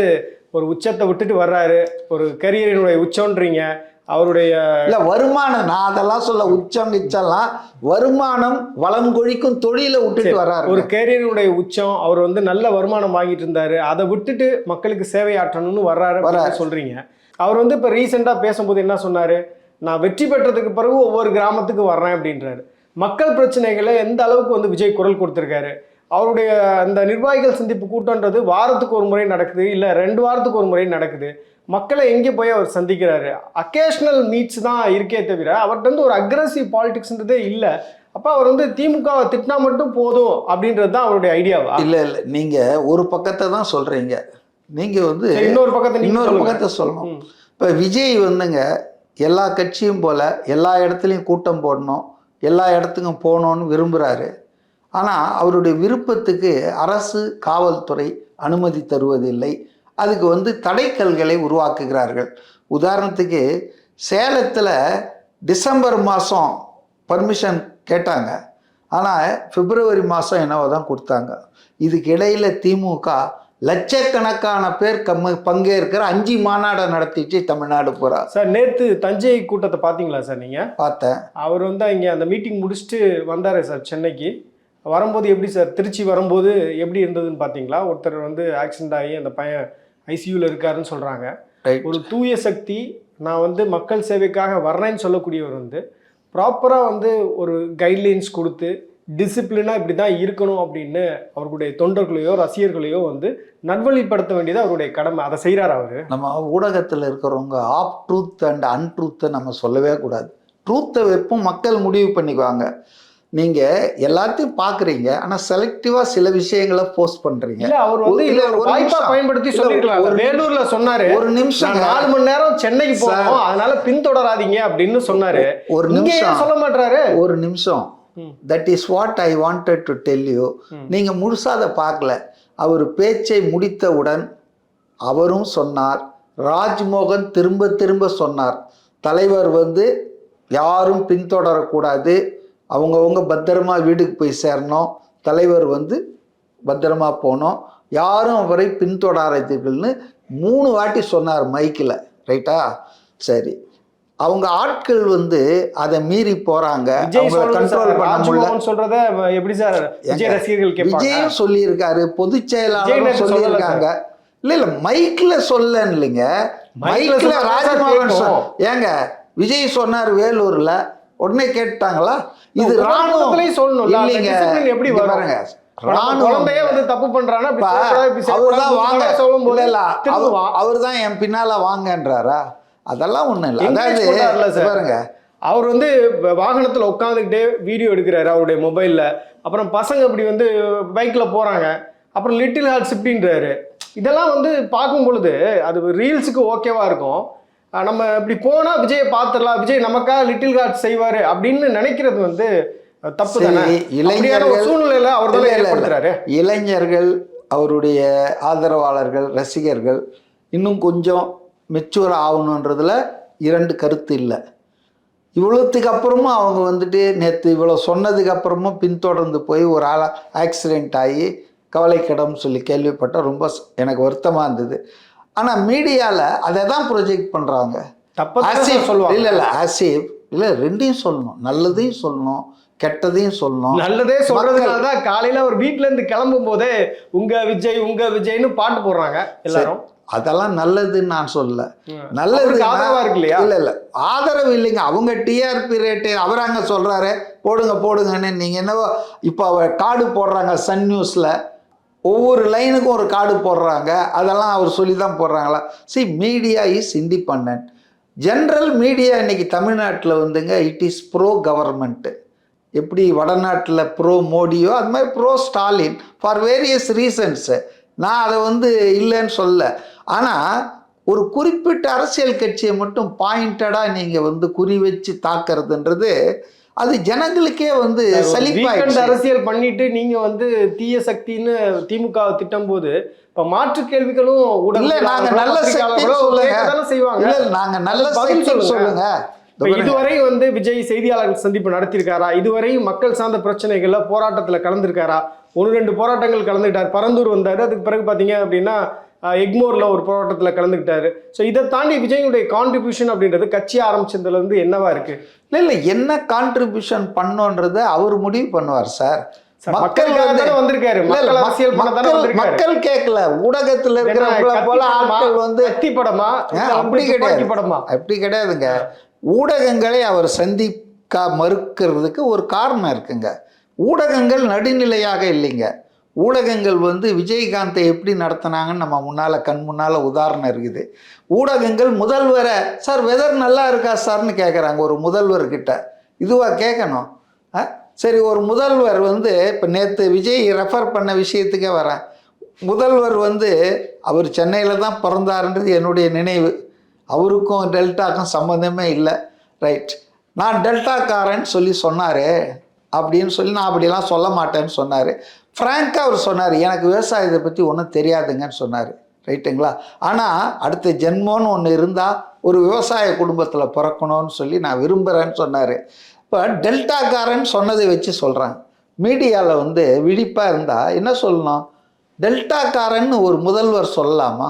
ஒரு உச்சத்தை விட்டுட்டு வர்றாரு, ஒரு கரியரினுடைய உச்சம்ன்றீங்க. அவருடைய இல்லை வருமானம், நான் அதெல்லாம் சொல்ல உச்சம் கிச்சம்லாம், வருமானம் வளம் கொழிக்கும் தொழிலை விட்டுட்டு வர்றாரு. ஒரு கேரியருடைய உச்சம், அவர் வந்து நல்ல வருமானம் வாங்கிட்டு இருந்தாரு, அதை விட்டுட்டு மக்களுக்கு சேவை ஆற்றணும்னு வர்றாரு சொல்கிறீங்க. அவர் வந்து இப்போ ரீசெண்டாக பேசும்போது என்ன சொன்னார்? நான் வெற்றி பெற்றதுக்கு பிறகு ஒவ்வொரு கிராமத்துக்கு வர்றேன் அப்படின்றாரு. மக்கள் பிரச்சனைகளை எந்த அளவுக்கு வந்து விஜய் குரல் கொடுத்துருக்காரு. அவருடைய அந்த நிர்வாகிகள் சந்திப்பு கூட்டம்ன்றது வாரத்துக்கு ஒரு முறை நடக்குது, இல்லை 2 வாரத்துக்கு ஒரு முறை நடக்குது. மக்களை எங்கே போய் அவர் சந்திக்கிறாரு? அக்கேஷனல் மீட்ஸ் தான் இருக்கே தவிர அவர்கிட்ட வந்து ஒரு அக்ரெசிவ் பாலிடிக்ஸ்ன்றதே இல்லை. அப்போ அவர் வந்து திமுகவை திட்டினா மட்டும் போதும் அப்படின்றது தான் அவருடைய ஐடியாவா? இல்லை, நீங்கள் ஒரு பக்கத்தை தான் சொல்கிறீங்க. நீங்கள் வந்து இன்னொரு பக்கத்தை சொல்லணும். இப்போ விஜய் வந்துங்க எல்லா கட்சியும் போல் எல்லா இடத்துலையும் கூட்டம் போடணும், எல்லா இடத்துக்கும் போகணுன்னு விரும்புகிறாரு. ஆனால் அவருடைய விருப்பத்துக்கு அரசு காவல்துறை அனுமதி தருவதில்லை. அதுக்கு வந்து தடைக்கல்களை உருவாக்குகிறார்கள். உதாரணத்துக்கு சேலத்தில் டிசம்பர் மாதம் பர்மிஷன் கேட்டாங்க, ஆனால் பிப்ரவரி மாதம் என்னவோ தான் கொடுத்தாங்க. இதுக்கு இடையில் திமுக லட்சக்கணக்கான பேர் பங்கேற்கிற 5 மாநாடை நடத்திச்சு தமிழ்நாடு பூரா. சார் நேற்று தஞ்சை கூட்டத்தை பார்த்தீங்களா சார் நீங்கள்? பார்த்தேன். அவர் வந்து இங்கே அந்த மீட்டிங் முடிச்சுட்டு வந்தார் சார் சென்னைக்கு. வரும்போது எப்படி சார், திருச்சி வரும்போது எப்படி இருந்ததுன்னு பார்த்தீங்களா? ஒருத்தர் வந்து ஆக்சிடென்ட் ஆகி அந்த பையன் ஐசியூவில் இருக்காருன்னு சொல்கிறாங்க. ஒரு தூய சக்தி, நான் வந்து மக்கள் சேவைக்காக வர்றேன்னு சொல்லக்கூடியவர் வந்து ப்ராப்பராக வந்து ஒரு கைட்லைன்ஸ் கொடுத்து டிசிப்ளினாக இப்படி தான் இருக்கணும் அப்படின்னு அவர்களுடைய தொண்டர்களையோ ரசிகர்களையோ வந்து நல்வழிப்படுத்த வேண்டியது அவருடைய கடமை. அதை செய்கிறார் அவர். நம்ம ஊடகத்தில் இருக்கிறவங்க ஆஃப் ட்ரூத் அண்ட் அன்ட்ரூத்தை நம்ம சொல்லவே கூடாது. ட்ரூத்தை வைப்போம், மக்கள் முடிவு பண்ணிக்குவாங்க. நீங்கள் எல்லாத்தையும் பார்க்குறீங்க, ஆனால் செலக்டிவாக சில விஷயங்களை போஸ்ட் பண்ணுறீங்க. இல்லை, அவர் வந்து ஒரு வாய்ப்பா பயன்படுத்தி சொல்லிருக்கலாம். வேலூர்ல சொன்னாரு, ஒரு நிமிஷம் 4 மணி நேரம் சென்னைக்கு போகணும், அதனால பின்தொடராதீங்க அப்படின்னு சொன்னாரு. ஒரு நிமிஷம் சொல்ல மாட்டாரு. ஒரு நிமிஷம். That is what I wanted to tell you. நீங்கள் முழுசாக அதை பார்க்கல. அவர் பேச்சை முடித்தவுடன் அவரும் சொன்னார், ராஜ்மோகன் திரும்ப திரும்ப சொன்னார், தலைவர் வந்து யாரும் பின்தொடரக்கூடாது, அவங்கவுங்க பத்திரமா வீட்டுக்கு போய் சேரணும், தலைவர் வந்து பத்திரமா போனோம், யாரும் அவரை பின்தொடராதீர்கள்னு 3 வாட்டி சொன்னார் மைக்கில். ரைட்டா? சரி, அவங்க ஆட்கள் வந்து அதை மீறி போறாங்க. கண்ட்ரோல் பண்ண முடியல. சொல்றத எப்படி சார் விஜய் ரசிகர்கள் கேட்பாங்க? விஜயும் சொல்லியிருக்காரு, பொதுச் செயலாளரும் சொல்லியிருக்காங்க. இல்ல மைக்ல சொல்ல இல்லைங்க, மைக்ல ராஜ்மோகன் ஏங்க விஜய் சொன்னார் வேலூர்ல, உடனே கேட்டாங்களா? இது ராணுவத்திலையும் சொல்லணும் இல்லைங்க. எப்படி வராங்க குழந்தைய வந்து தப்பு பண்றானா, அவர் தான் என் பின்னால வாங்கன்றாரா? அதெல்லாம் ஒண்ணும் இல்லை. அதாவது பாருங்க, அவர் வந்து வாகனத்துல உட்காந்துக்கிட்டே வீடியோ எடுக்கிறாரு அவருடைய மொபைல்ல. அப்புறம் பசங்க இப்படி வந்து பைக்ல போறாங்க, அப்புறம் லிட்டில் ஹார்ட்ஸ் இப்படின்றாரு. இதெல்லாம் வந்து பார்க்கும் பொழுது அது ரீல்ஸுக்கு ஓகேவா இருக்கும். நம்ம இப்படி போனா விஜயை பார்த்துடலாம், விஜய் நமக்காக லிட்டில் ஹார்ட்ஸ் செய்வாரு அப்படின்னு நினைக்கிறது வந்து தப்பு தானே? இளைஞர்கள் சூழ்நிலையில அவர் தான் ஏற்படுத்துறாரு. இளைஞர்கள், அவருடைய ஆதரவாளர்கள், ரசிகர்கள் இன்னும் கொஞ்சம் மெச்சூர் ஆகணுன்றதுல 2 கருத்து இல்லை. இவ்வளோத்துக்கு அப்புறமும் அவங்க வந்துட்டு நேற்று இவ்வளோ சொன்னதுக்கு அப்புறமும் பின்தொடர்ந்து போய் ஒரு ஆக்சிடெண்ட் ஆகி கவலைக்கிடம்னு சொல்லி கேள்விப்பட்ட ரொம்ப எனக்கு வருத்தமாக இருந்தது. ஆனால் மீடியாவில் அதை தான் ப்ரொஜெக்ட் பண்ணுறாங்க. இல்லை இல்லை ஆசிப் இல்லை, 2ஐயும் சொல்லணும், நல்லதையும் சொல்லணும், கெட்டதையும் சொல்லணும். நல்லதே சொல்றதுனால தான் காலையில் ஒரு வீட்டிலேருந்து கிளம்பும் போதே உங்க விஜய்னு பாட்டு போடுறாங்க எல்லாரும். அதெல்லாம் நல்லதுன்னு நான் சொல்ல. நல்லது ஆதரவா இருக்கு இல்லையா? இல்லை இல்லை ஆதரவு இல்லைங்க. அவங்க டிஆர்பி ரேட்டு அவர் அங்கே சொல்கிறாரு போடுங்கன்னு. நீங்கள் என்னவோ இப்போ அவர் கார்டு போடுறாங்க சன் நியூஸில், ஒவ்வொரு லைனுக்கும் ஒரு கார்டு போடுறாங்க. அதெல்லாம் அவர் சொல்லி தான் போடுறாங்களா? Media is independent. General media இன்னைக்கு தமிழ்நாட்டில் வந்துங்க இட் இஸ் ப்ரோ கவர்மெண்ட்டு. எப்படி வடநாட்டில் ப்ரோ மோடியோ அது மாதிரி bro Stalin for various reasons. நான் அதை வந்து இல்லைன்னு சொல்ல. ஆனால் ஒரு குறிப்பிட்ட அரசியல் கட்சியை மட்டும் பாயிண்டடாக நீங்கள் வந்து குறி வச்சு தாக்குறதுன்றது அது ஜனங்களுக்கே வந்து சலிப்பாயிடுச்சு. அரசியல் பண்ணிட்டு நீங்கள் வந்து தீய சக்தின்னு திமுக திட்டம் போது இப்போ மாற்று கேள்விகளும் நாங்கள் நல்ல செய்வாங்க. நாங்கள் நல்ல சொல்லுங்க. இதுவரை வந்து விஜய் செய்தியாளர்கள் சந்திப்பு நடத்தியிருக்காரா? இதுவரை மக்கள் சார்ந்த பிரச்சனைகள்ல போராட்டத்தில் கலந்துருக்காரா? 1-2 போராட்டங்கள் கலந்துக்கிட்டார். பரந்தூர் வந்தார். அதுக்கு பிறகு பார்த்தீங்க அப்படின்னா எக்மோர்ல ஒரு போராட்டத்தில் கலந்துக்கிட்டாரு. ஸோ இதை தாண்டி விஜயுடைய கான்ட்ரிபியூஷன் அப்படின்றது கட்சி ஆரம்பிச்சதுலேருந்து என்னவா இருக்கு? இல்லை என்ன கான்ட்ரிபியூஷன் பண்ணோன்றதை அவர் முடிவு பண்ணுவார் சார். மக்கள் வந்திருக்காரு, மக்கள் கேட்கல. ஊடகத்தில் இருக்கிற போல ஆட்கள் வந்து படமா அப்படி கிடையாது, அப்படி கிடையாதுங்க. ஊடகங்களை அவர் சந்திக்க மறுக்கிறதுக்கு ஒரு காரணம் இருக்குங்க. ஊடகங்கள் நடுநிலையாக இல்லைங்க. ஊடகங்கள் வந்து விஜயகாந்தை எப்படி நடத்தினாங்கன்னு நம்ம கண் முன்னால் உதாரணம் இருக்குது. ஊடகங்கள் முதல்வரை சார் வெதர் நல்லா இருக்கா சார்னு கேட்குறாங்க ஒரு முதல்வர்கிட்ட. இதுவாக கேட்கணும்? சரி, ஒரு முதல்வர் வந்து இப்போ நேற்று விஜய் ரெஃபர் பண்ண விஷயத்துக்கே வரேன். முதல்வர் வந்து அவர் சென்னையில் தான் பிறந்தாருன்றது என்னுடைய நினைவு. அவருக்கும் டெல்டாக்கும் சம்மந்தமே இல்லை. ரைட், நான் டெல்டாக்காரன்னு சொல்லி சொன்னார் அப்படின்னு சொல்லி நான் அப்படிலாம் சொல்ல மாட்டேன்னு சொன்னார். ஃப்ராங்காக அவர் சொன்னார், எனக்கு விவசாயத்தை பற்றி ஒன்றும் தெரியாதுங்கன்னு சொன்னார். ரைட்டுங்களா? ஆனால் அடுத்த ஜென்மோன்னு ஒன்று இருந்தால் ஒரு விவசாய குடும்பத்தில் பிறக்கணும்னு சொல்லி நான் விரும்புகிறேன்னு சொன்னார். இப்போ டெல்டாக்காரன்னு சொன்னதை வச்சு சொல்கிறேன். மீடியாவில் வந்து விழிப்பாக இருந்தால் என்ன சொல்லணும்? டெல்டாக்காரன்னு ஒரு முதல்வர் சொல்லலாமா,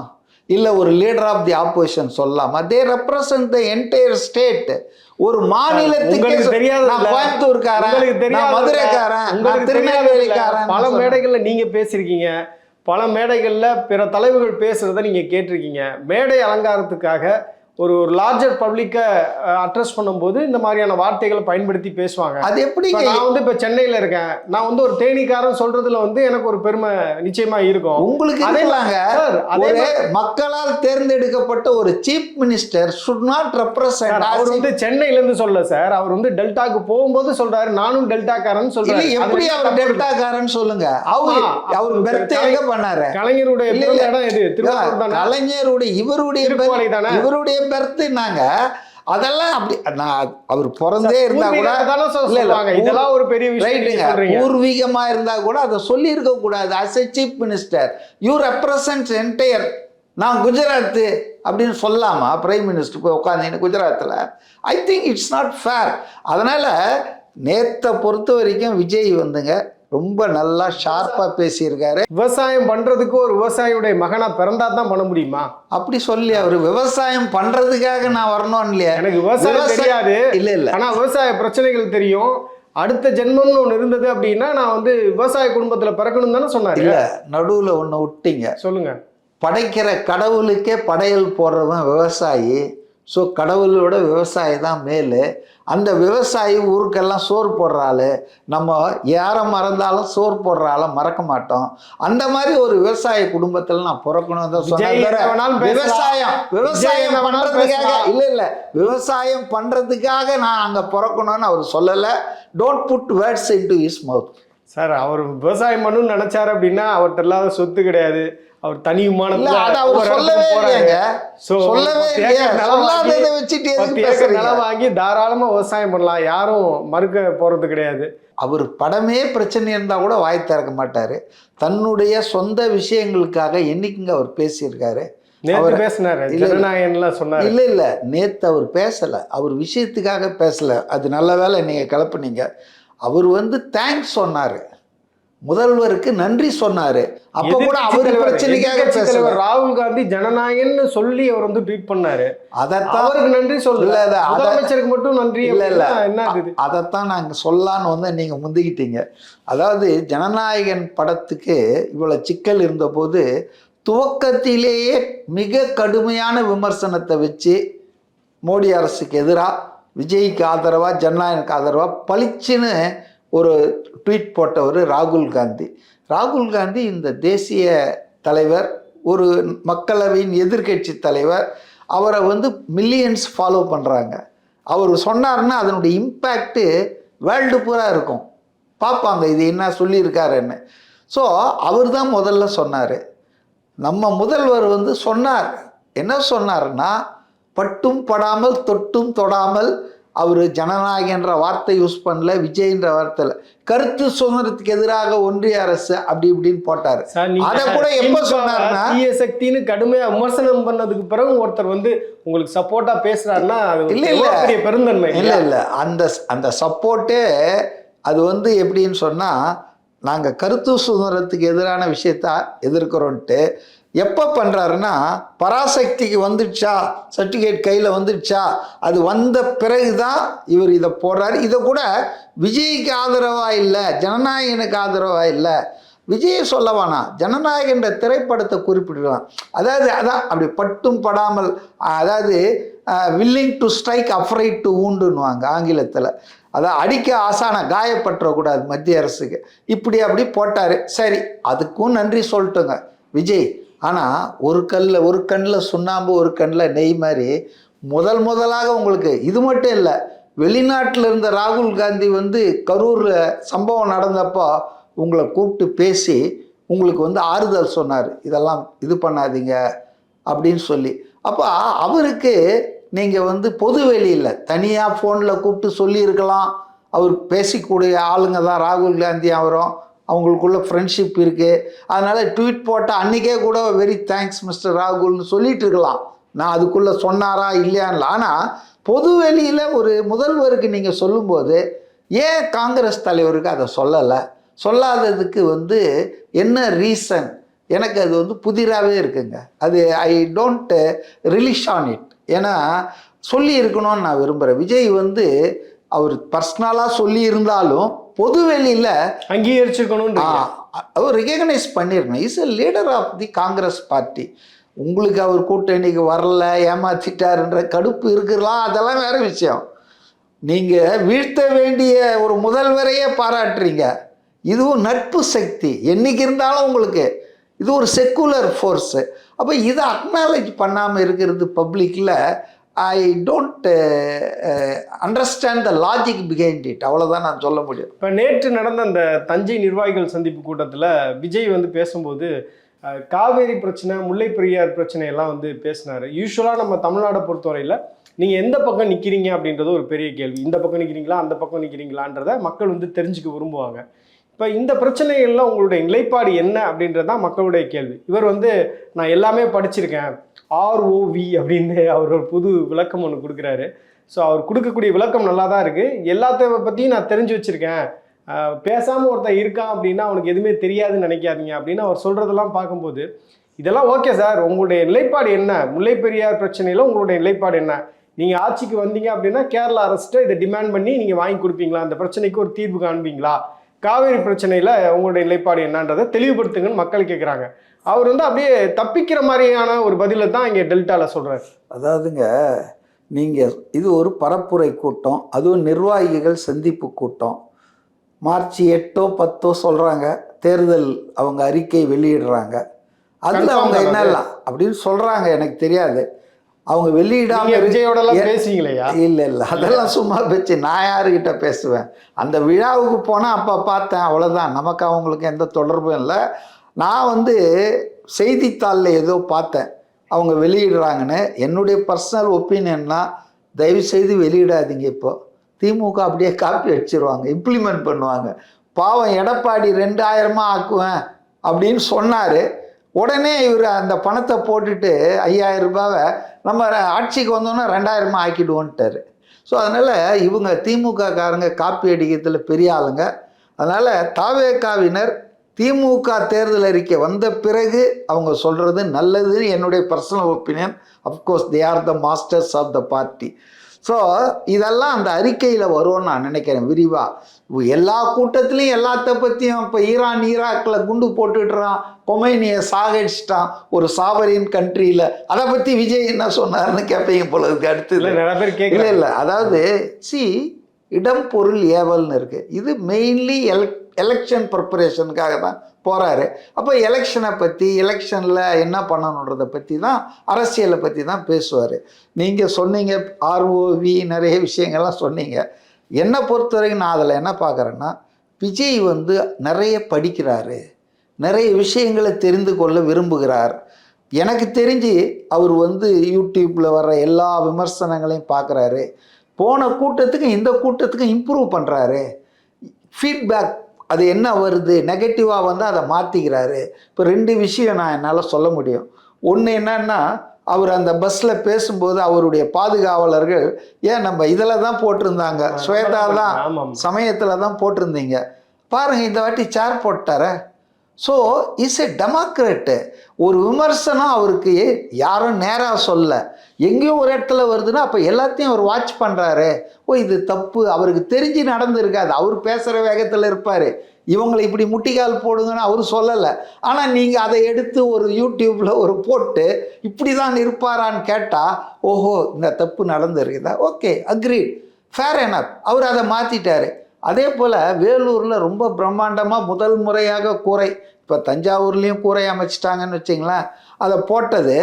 இல்லை ஒரு லீடர் ஆஃப் தி ஆப்போசிஷன் சொல்லலாமா? தே ரெப்ரசன்ட் த என்டையர் ஸ்டேட். ஒரு மாநிலத்துக்கு தெரியாத, நான் கோயம்புத்தூர்காரன், நான் மதுரைக்காரன், நான் திருநெல்வேலிக்காரன். பல மேடைகள்ல நீங்க பேசியிருக்கீங்க, பல மேடைகள்ல பிற தலைவர்கள் பேசுறத நீங்க கேட்டிருக்கீங்க. மேடை அலங்காரத்துக்காக ஒரு லார்ஜர் பப்ளிக்கை அட்ரஸ் பண்ணும்போது இந்த மாதிரியான வார்த்தைகளை பயன்படுத்தி பேசுவாங்க. அது எப்படி? நான் வந்து இப்ப சென்னையில இருக்கேன், நான் வந்து ஒரு தேனிக்காரன் சொல்றதுல வந்து எனக்கு ஒரு பெருமை நிச்சயமா இருக்கும். உங்களுக்கு இருக்கலாங்க. ஒரு மக்களால் தேர்ந்தெடுக்கப்பட்ட ஒரு chief minister should not represent. அவர் வந்து சென்னையில இருந்து சொல்ல சார், அவர் வந்து டெல்டாக்கு போகும்போது சொல்றாரு நானும் டெல்டாக்காரன் சொல்றாரு. எப்படி அவர் டெல்டாக்காரன் சொல்லுங்க? அவர் பெர்த் எங்க பண்ணாரு? கலைஞருடைய இடம் எது? திருவாரூர் தானே. கலைஞருடைய இவருடைய பெர்த்துனாங்க. அதெல்லாம் அப்படி அவர் பிறந்தே இருந்தா கூட இதெல்லாம் ஒரு பெரிய விஷயம். பூர்வீகமா இருந்தா கூட அதை சொல்லி இருக்க கூடாது. as a chief minister you represent entire. நான் குஜராத் அப்படின்னு சொல்லாமா பிரைம் மினிஸ்டர் போய் உட்காந்தீங்க குஜராத்தில்? I think it's not fair. அதனால நேத்தை பொறுத்த வரைக்கும் விஜய் வந்துங்க ரொம்ப நல்லா ஷார்ப்பா பேசியிருக்காரு. விவசாயம் பண்றதுக்கு ஒரு விவசாயியுடைய மகனா பிறந்தா தான் பண்ண முடியுமா? அப்படி சொல்லி அவரு விவசாயம் பண்றதுக்காக நான் வரணும் இல்லையா? எனக்கு விவசாயம் தெரியாது, இல்ல ஆனா விவசாய பிரச்சனைகள் தெரியும். அடுத்த ஜென்மம்னு ஒண்ணு இருந்தது அப்படின்னா நான் வந்து விவசாய குடும்பத்துல பிறக்கணும் தானே சொன்னாரு. இல்ல, நடுவுல ஒண்ணு விட்டீங்க. சொல்லுங்க. படைக்கிற கடவுளுக்கே படையல் போடுறவன் விவசாயி. ஸோ கடவுளோட விவசாயி தான் மேலு. அந்த விவசாயி ஊருக்கெல்லாம் சோறு போடுறாள். நம்ம யாரை மறந்தாலும் சோறு போடுறால மறக்க மாட்டோம். அந்த மாதிரி ஒரு விவசாய குடும்பத்தில் நான் பிறக்கணும் தான் சொன்னேன். விவசாயம் பண்றதுக்காக இல்லை விவசாயம் பண்றதுக்காக நான் அங்கே பிறக்கணும்னு அவர் சொல்லலை. Don't put words into his mouth. Sir, அவர் விவசாயம் பண்ணணும்னு நினைச்சாரு அப்படின்னா அவர்கிட்ட இல்லாத சொத்து கிடையாது. அவர் தனி விமானத்துல வாங்கி தாராளமா விவசாயம் பண்ணலாம், யாரும் மறுக்க போறது கிடையாது. அவர் படமே பிரச்சனை இருந்தா கூட வாய் திறக்க மாட்டாரு. தன்னுடைய சொந்த விஷயங்களுக்காக என்னைக்குங்க அவர் பேசியிருக்காரு? இல்ல நேத்து அவர் பேசல, அவர் விஷயத்துக்காக பேசல. அது நல்ல வேலை நீங்க கிளப்புனீங்க. அவர் வந்து தேங்க்ஸ் சொன்னாரு, முதல்வருக்கு நன்றி சொன்னாரு. அப்ப கூட அவர் பிரச்சனைக்காக பேசல. ராகுல் காந்தி ஜனநாயகன்னு சொல்லி அவர் வந்து ட்வீட் பண்ணாரு. அதைத்தான் அவருக்கு நன்றி சொல்லல, முதலமைச்சருக்கு மட்டும் நன்றி இல்ல. என்ன அதைத்தான் நாங்க சொல்லலான்னு வந்து நீங்க முந்திக்கிட்டீங்க. அதாவது ஜனநாயகன் படத்துக்கு இவ்வளவு சிக்கல் இருந்த போது துவக்கத்திலேயே மிக கடுமையான விமர்சனத்தை வச்சு மோடி அரசுக்கு எதிராக, விஜய்க்கு ஆதரவா, ஜனநாயகனுக்கு ஆதரவா பளிச்சுன்னு ஒரு ட்வீட் போட்டவர் ராகுல் காந்தி. ராகுல் காந்தி இந்த தேசிய தலைவர், ஒரு மக்களவையின் எதிர்கட்சி தலைவர். அவரை வந்து மில்லியன்ஸ் ஃபாலோ பண்ணுறாங்க. அவர் சொன்னார்னா அதனுடைய இம்பேக்டு வேர்ல்டு பூரா இருக்கும், பார்ப்பாங்க இது என்ன சொல்லியிருக்காருன்னு. ஸோ அவர் தான் முதல்ல சொன்னார். நம்ம முதல்வர் வந்து சொன்னார். என்ன சொன்னார்னா, பட்டும் படாமல் தொட்டும் தொடாமல். அவர் ஜனநாயகன்ற வார்த்தை யூஸ் பண்ணல, விஜய்ன்ற வார்த்தையில் கருத்து சுதந்திரத்துக்கு எதிராக ஒன்றிய அரசு அப்படி இப்படின்னு போட்டாரு. அதை கூட எப்ப சொன்னாருன்னா, தீய சக்தின்னு கடுமையா விமர்சனம் பண்ணதுக்கு பிறகு ஒருத்தர் வந்து உங்களுக்கு சப்போர்ட்டா பேசுறாருன்னா இல்ல பெருந்தன்மை இல்ல அந்த சப்போர்ட்டே அது வந்து எப்படின்னு சொன்னா, நாங்க கருத்து சுதந்திரத்துக்கு எதிரான விஷயத்த எதிர்க்கிறோன்ட்டு எப்போ பண்ணுறாருன்னா, பராசக்திக்கு வந்துடுச்சா, சர்டிஃபிகேட் கையில் வந்துடுச்சா, அது வந்த பிறகு தான் இவர் இதை போடுறாரு. இதை கூட விஜய்க்கு ஆதரவாக இல்லை, ஜனநாயகனுக்கு ஆதரவாக இல்லை. விஜயை சொல்ல வேணாம், ஜனநாயகன்ற திரைப்படத்தை குறிப்பிடலாம். அதாவது அதான் அப்படி பட்டும் படாமல், அதாவது willing to strike afraid to ஊண்டுன்னுவாங்க ஆங்கிலத்தில். அதான் அடிக்க ஆசான, காயப்பற்றக்கூடாது மத்திய அரசுக்கு. இப்படி அப்படி போட்டார். சரி, அதுக்கும் நன்றி சொல்லிட்டுங்க விஜய். ஆனால் ஒரு கண்ணில் சுண்ணாம்பு, ஒரு கண்ணில் நெய் மாதிரி முதலாக உங்களுக்கு இது மட்டும் இல்லை, வெளிநாட்டில் இருந்த ராகுல் காந்தி வந்து கரூரில் சம்பவம் நடந்தப்போ உங்களை கூப்பிட்டு பேசி உங்களுக்கு வந்து ஆறுதல் சொன்னார், இதெல்லாம் இது பண்ணாதீங்க அப்படின்னு சொல்லி. அப்போ அவருக்கு நீங்கள் வந்து பொது வெளியில் தனியாக ஃபோனில் கூப்பிட்டு சொல்லியிருக்கலாம். அவர் பேசிக்கூடிய ஆளுங்க தான் ராகுல் காந்தி அவரும், அவங்களுக்குள்ள ஃப்ரெண்ட்ஷிப் இருக்குது. அதனால் ட்வீட் போட்டால் அன்றைக்கே கூட வெரி தேங்க்ஸ் மிஸ்டர் ராகுல்னு சொல்லிட்டு இருக்கலாம். நான் அதுக்குள்ளே சொன்னாரா இல்லையான்ல. ஆனால் பொது வெளியில் ஒரு முதல்வருக்கு நீங்கள் சொல்லும்போது ஏன் காங்கிரஸ் தலைவருக்கு அதை சொல்லலை? சொல்லாததுக்கு வந்து என்ன ரீசன்? எனக்கு அது வந்து புதிராகவே இருக்குங்க. அது I don't relish on it. ஏன்னா சொல்லி இருக்கணும்னு நான் விரும்புகிறேன். விஜய் வந்து அவர் பர்சனலாக சொல்லி இருந்தாலும் பொதுவெளியில் அங்கீகரிச்சிருக்கணும். அவர் ரெகக்னைஸ் பண்ணிடணும். Is a leader of the Congress party. உங்களுக்கு அவர் கூட்டணிக்கு வரல, ஏமாத்திட்டாருன்ற கடுப்பு இருக்கலாம், அதெல்லாம் வேற விஷயம். நீங்கள் வீழ்த்த வேண்டிய ஒரு முதல்வரையே பாராட்டுறீங்க. இதுவும் நட்பு சக்தி என்னைக்கு இருந்தாலும் உங்களுக்கு இது ஒரு செக்குலர் ஃபோர்ஸு. அப்போ இதை அக்னாலேஜ் பண்ணாமல் இருக்கிறது பப்ளிக்கில் I don't understand the logic behind it. அவ்வளோதான் நான் சொல்ல முடியும். இப்போ நேற்று நடந்த அந்த தஞ்சை நிர்வாகிகள் சந்திப்பு கூட்டத்தில் விஜய் வந்து பேசும்போது காவேரி பிரச்சனை, முல்லை பெரியார் பிரச்சனையெல்லாம் வந்து பேசினார். யூஸ்வலாக நம்ம தமிழ்நாடை பொறுத்தவரையில் நீங்கள் எந்த பக்கம் நிற்கிறீங்க அப்படின்றது ஒரு பெரிய கேள்வி. இந்த பக்கம் நிற்கிறீங்களா, அந்த பக்கம் நிற்கிறீங்களான்றதை மக்கள் வந்து தெரிஞ்சுக்க விரும்புவாங்க. இப்போ இந்த பிரச்சனைகள்லாம் உங்களுடைய நிலைப்பாடு என்ன அப்படின்றது தான் மக்களுடைய கேள்வி. இவர் வந்து நான் எல்லாமே படிச்சிருக்கேன், ஆர்ஓவி அப்படின்னு அவர் ஒரு புது விளக்கம் ஒன்று கொடுக்குறாரு. ஸோ அவர் கொடுக்கக்கூடிய விளக்கம் நல்லா தான் இருக்குது. எல்லாத்த பற்றியும் நான் தெரிஞ்சு வச்சுருக்கேன், பேசாமல் ஒருத்தன் இருக்கான் அப்படின்னா அவனுக்கு எதுவுமே தெரியாதுன்னு நினைக்காதீங்க அப்படின்னு அவர் சொல்கிறதெல்லாம் பார்க்கும்போது இதெல்லாம் ஓகே சார், உங்களுடைய நிலைப்பாடு என்ன, முல்லை பெரியார் பிரச்சனையில் உங்களுடைய நிலைப்பாடு என்ன, நீங்கள் ஆட்சிக்கு வந்தீங்க அப்படின்னா கேரளா அரசிட்ட இதை டிமாண்ட் பண்ணி நீங்கள் வாங்கி கொடுப்பீங்களா, அந்த பிரச்சனைக்கு ஒரு தீர்வு காண்பீங்களா, காவேரி பிரச்சனையில் உங்களுடைய நிலைப்பாடு என்னன்றதை தெளிவுபடுத்துங்கன்னு மக்கள் கேட்குறாங்க. அவர் வந்து அப்படியே தப்பிக்கிற மாதிரியான ஒரு பதிலை தான் இங்கே டெல்டாவில் சொல்கிறார். அதாவதுங்க, நீங்கள் இது ஒரு பரப்புரை கூட்டம், அதுவும் நிர்வாகிகள் சந்திப்பு கூட்டம். மார்ச் 8ஓ 10ஓ சொல்கிறாங்க, தேர்தல் அவங்க அறிக்கை வெளியிடுறாங்க. அதில் அவங்க என்னெல்லாம் அப்படின்னு சொல்கிறாங்க எனக்கு தெரியாது. அவங்க வெளியிடாமல் விஜயோடலாம் பேசுவீங்களா? இல்லை அதெல்லாம் சும்மா பேச்சு. நான் யாருக்கிட்ட பேசுவேன்? அந்த விழாவுக்கு போனால் அப்போ பார்த்தேன், அவ்வளோதான். நமக்கு அவங்களுக்கு எந்த தொடர்பும் இல்லை. நான் வந்து செய்தித்தாளில் ஏதோ பார்த்தேன் அவங்க வெளியிடுறாங்கன்னு. என்னுடைய பர்சனல் ஒப்பீனியன்னா தயவுசெய்து வெளியிடாதீங்க. இப்போ திமுக அப்படியே காப்பி அடிச்சிருவாங்க, இம்ப்ளிமெண்ட் பண்ணுவாங்க. பாவம் எடப்பாடி 2000 ஆக்குவேன் அப்படின்னு சொன்னார். உடனே இவர் அந்த பணத்தை போட்டுட்டு 5000 ரூபாவை நம்ம ஆட்சிக்கு வந்தோன்னா 2000 ஆக்கிடுவோன்ட்டார். ஸோ அதனால் இவங்க திமுக காரங்க காப்பி அடிக்கிறதுல பெரிய ஆளுங்க. அதனால் தாவேகாவினர் திமுக தேர்தல் அறிக்கை வந்த பிறகு அவங்க சொல்கிறது நல்லதுன்னு என்னுடைய personal opinion. Of course they are the masters of the party. So இதெல்லாம் அந்த அறிக்கையில் வரும்னு நான் நினைக்கிறேன் விரிவாக. எல்லா கூட்டத்துலேயும் எல்லாத்த பற்றியும் இப்போ ஈராக்கில் குண்டு போட்டுடுறான், கொமைனியை சாகடிச்சிட்டான் ஒரு சாவரின் கண்ட்ரியில், அதை பற்றி விஜய் என்ன சொன்னார்னு கேட்பீங்க போல இருக்கு. அடுத்து நிறைய பேர் கேட்கல. இல்லை அதாவது இடம் பொருள் ஏவல்னு இருக்குது. இது மெயின்லி எலெக்ஷன் ப்ரிப்பரேஷனுக்காக தான் போகிறாரு. அப்போ எலெக்ஷனை பற்றி, எலெக்ஷனில் என்ன பண்ணணுன்றதை பற்றி தான், அரசியலை பற்றி தான் பேசுவார். நீங்கள் சொன்னீங்க ஆர்ஓவி நிறைய விஷயங்கள்லாம் சொன்னீங்க. என்னை பொறுத்த வரைக்கும் நான் அதில் என்ன பார்க்குறேன்னா, விஜய் வந்து நிறைய படிக்கிறாரு, நிறைய விஷயங்களை தெரிந்து கொள்ள விரும்புகிறார். எனக்கு தெரிஞ்சு அவர் வந்து யூடியூப்பில் வர்ற எல்லா விமர்சனங்களையும் பார்க்குறாரு. போன கூட்டத்துக்கும் இந்த கூட்டத்துக்கும் இம்ப்ரூவ் பண்ணுறாரு. ஃபீட்பேக் அது என்ன வருது, நெகட்டிவாக வந்து அதை மாற்றிக்கிறாரு. இப்போ 2 விஷயம் நான் என்னால் சொல்ல முடியும். ஒன்று என்னன்னா, அவர் அந்த பஸ்ஸில் பேசும்போது அவருடைய பாதுகாவலர்கள் ஏன் நம்ம இதில் தான் போட்டிருந்தாங்க, ஸ்வேதா தான் சமயத்தில் தான் போட்டிருந்தீங்க பாருங்கள், இந்த வாட்டி சேர் போட்டார. So is a டெமோக்ரேட்டு. ஒரு விமர்சனம் அவருக்கு யாரும் நேராக சொல்ல, எங்கேயோ ஒரு இடத்துல வருதுன்னா அப்போ எல்லாத்தையும் அவர் வாட்ச் பண்ணுறாரு. இது தப்பு, அவருக்கு தெரிஞ்சு நடந்துருக்காது. அவர் பேசுகிற வேகத்தில் இருப்பார். இவங்களை இப்படி முட்டிக்கால் போடுங்கன்னு அவர் சொல்லலை. ஆனால் நீங்கள் அதை எடுத்து ஒரு யூடியூப்பில் ஒரு போட்டு இப்படி தான் இருப்பாரான்னு கேட்டால், ஓஹோ இந்த தப்பு நடந்துருக்குதா, ஓகே அக்ரீட், ஃபேர் எனப், அவர் அதை மாற்றிட்டார். அதே போல் வேலூரில் ரொம்ப பிரம்மாண்டமாக முதல் முறையாக கூரை, இப்போ தஞ்சாவூர்லேயும் கூரை அமைச்சிட்டாங்கன்னு வச்சிங்களேன். அதை போட்டது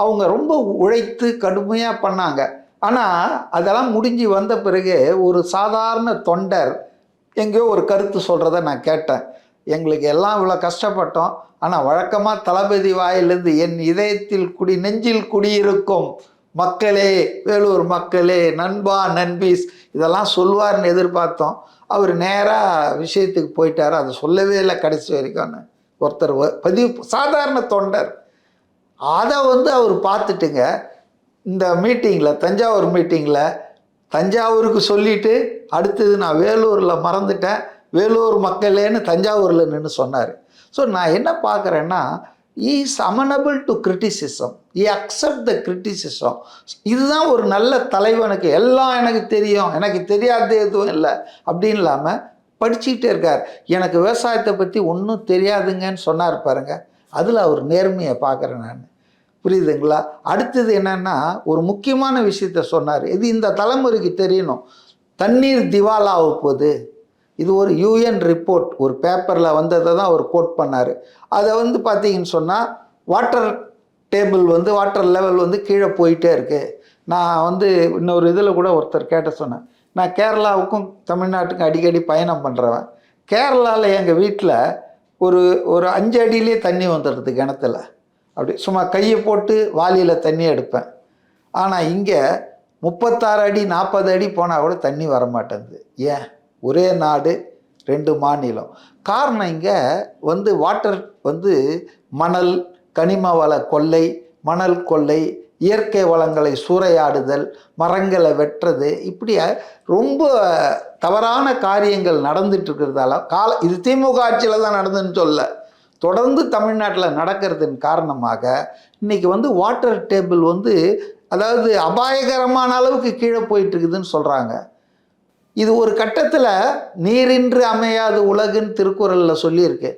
அவங்க ரொம்ப உழைத்து கடுமையாக பண்ணாங்க. ஆனால் அதெல்லாம் முடிஞ்சு வந்த பிறகு ஒரு சாதாரண தொண்டர் எங்கேயோ ஒரு கருத்து சொல்கிறத நான் கேட்டேன். எங்களுக்கு எல்லாம் இவ்வளோ கஷ்டப்பட்டோம், ஆனால் வழக்கமாக தளபதி வாயிலிருந்து என் இதயத்தில் நெஞ்சில் குடியிருக்கும் மக்களே, வேலூர் மக்களே, நண்பா நண்பீஸ் இதெல்லாம் சொல்லுவார்னு எதிர்பார்த்தோம். அவர் நேராக விஷயத்துக்கு போயிட்டார். அதை சொல்லவே இல்லை கடைசி வரைக்கும்னு ஒருத்தர் சாதாரண தொண்டர். அதை வந்து அவர் பார்த்துட்டுங்க இந்த மீட்டிங்கில், தஞ்சாவூர் மீட்டிங்கில் தஞ்சாவூருக்கு சொல்லிவிட்டு அடுத்தது நான் வேலூரில் மறந்துட்டேன், வேலூர் மக்களேன்னு தஞ்சாவூரில் நின்று சொன்னார். ஸோ நான் என்ன பார்க்குறேன்னா, is amenable to criticism, he accept the criticism. இதுதான் ஒரு நல்ல தலைவனுக்கு. எல்லாம் எனக்கு தெரியும், எனக்கு தெரியாத எதுவும் இல்லை அப்படின்னு இல்லாமல் படிச்சுக்கிட்டே இருக்கார். எனக்கு விவசாயத்தை பற்றி ஒன்றும் தெரியாதுங்கன்னு சொன்னார் பாருங்க, அதில் அவர் நேர்மையை பார்க்குறேன் நான். புரியுதுங்களா? அடுத்தது என்னன்னா, ஒரு முக்கியமான விஷயத்த சொன்னார். இது இந்த தலைமுறைக்கு தெரியணும். தண்ணீர் திவாலாக போகுது. இது ஒரு யூஎன் ரிப்போர்ட், ஒரு பேப்பரில் வந்ததை தான் அவர் கோட் பண்ணார். அதை வந்து பார்த்தீங்கன்னு சொன்னால் வாட்டர் டேபிள் வந்து வாட்டர் லெவல் வந்து கீழே போயிட்டே இருக்குது. நான் வந்து இன்னொரு இதில் கூட ஒருத்தர் கேட்ட சொன்னேன். நான் கேரளாவுக்கும் தமிழ்நாட்டுக்கும் அடிக்கடி பயணம் பண்ணுறவன். கேரளாவில் எங்கள் வீட்டில் ஒரு 5 அடியிலே தண்ணி வந்துடுது கிணத்துல. அப்படி சும்மா கையை போட்டு வாளியில் தண்ணி எடுப்பேன். ஆனால் இங்கே 36 அடி 40 அடி போனால் கூட தண்ணி வரமாட்டேங்குது. ஏன்? ஒரே நாடு 2 மாநிலம். காரணம் இங்கே வந்து வாட்டர் வந்து மணல், கனிம வள கொள்ளை, மணல் கொள்ளை, இயற்கை வளங்களை சூறையாடுதல், மரங்களை வெட்டுறது, இப்படி ரொம்ப தவறான காரியங்கள் நடந்துட்டு இருக்கிறதால இது திமுக ஆட்சியில் தான் நடந்துன்னு சொல்ல, தொடர்ந்து தமிழ்நாட்டில் நடக்கிறதுன் காரணமாக இன்னைக்கு வந்து வாட்டர் டேபிள் வந்து அதாவது அபாயகரமான அளவுக்கு கீழே போயிட்டு இருக்குதுன்னு சொல்கிறாங்க. இது ஒரு கட்டத்தில் நீரின்றி அமையாது உலகுன்னு திருக்குறளில் சொல்லியிருக்கு.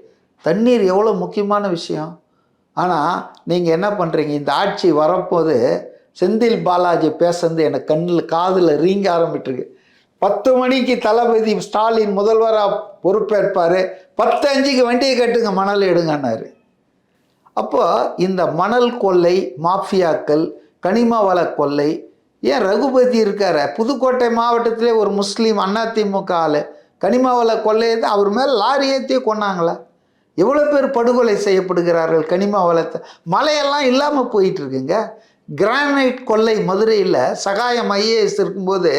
தண்ணீர் எவ்வளோ முக்கியமான விஷயம். ஆனால் நீங்கள் என்ன பண்ணுறீங்க, இந்த ஆட்சி வரப்போது செந்தில் பாலாஜி பேசுறது எனக்கு காதில் ரீங்க ஆரம்பிட்டிருக்கு. 10 மணிக்கு தளபதி ஸ்டாலின் முதல்வராக பொறுப்பேற்பார், 10:05 வண்டியை கட்டுங்க மணல் எடுங்கன்னாரு. அப்போ இந்த மணல் கொள்ளை மாஃபியாக்கள், கனிம வள கொள்ளை, ஏன் ரகுபதி இருக்கார புதுக்கோட்டை மாவட்டத்திலே ஒரு முஸ்லீம் அதிமுக ஆள் கனிம வள கொள்ளையை தான் அவர் மேலே லாரி ஏற்றியே கொண்டாங்களே. எவ்வளோ பேர் படுகொலை செய்யப்படுகிறார்கள் கனிம வளத்தை. மழையெல்லாம் இல்லாமல் போயிட்டுருக்குங்க. கிரானைட் கொள்ளை மதுரையில் சகாயம் ஐஏஎஸ் இருக்கும்போது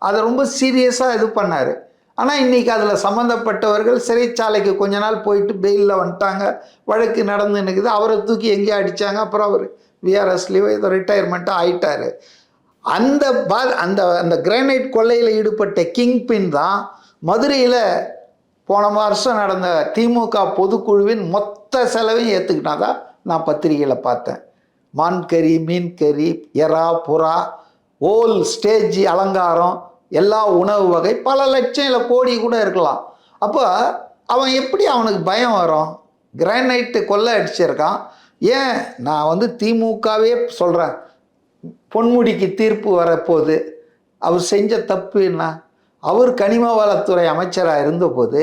அதை ரொம்ப சீரியஸாக இது பண்ணார். ஆனால் இன்றைக்கி அதில் சம்மந்தப்பட்டவர்கள் சிறைச்சாலைக்கு கொஞ்ச நாள் போயிட்டு பெயிலில் வந்துட்டாங்க. வழக்கு நடந்து நிற்குது. அவரை தூக்கி எங்கேயோ அடித்தாங்க. அப்புறம் அவர் விஆர்எஸ்லேயோ ஏதோ ரிட்டையர்மெண்ட்டாக ஆயிட்டார். அந்த அந்த கிரானைட் கொள்ளையில் ஈடுபட்ட கிங் பின் தான் மதுரையில் போன வருஷம் நடந்த திமுக பொதுக்குழுவின் மொத்த செலவையும் ஏற்றுக்கிட்டாதான் நான் பத்திரிகையில் பார்த்தேன். மான்கறி, மீன் கறி, எறா, புறா, ஓல் ஸ்டேஜ் அலங்காரம், எல்லா உணவு வகை, பல லட்சம் இல்லை கோடி கூட இருக்கலாம். அப்போ அவன் எப்படி அவனுக்கு பயம் வரும்? கிரானைட்டு கொள்ளை அடிச்சிருக்கான். ஏன் நான் வந்து திமுகவே சொல்கிறேன், பொன்முடிக்கு தீர்ப்பு வரப்போகுது. அவர் செஞ்ச தப்பு என்ன? அவர் கனிம வளத்துறை அமைச்சராக இருந்தபோது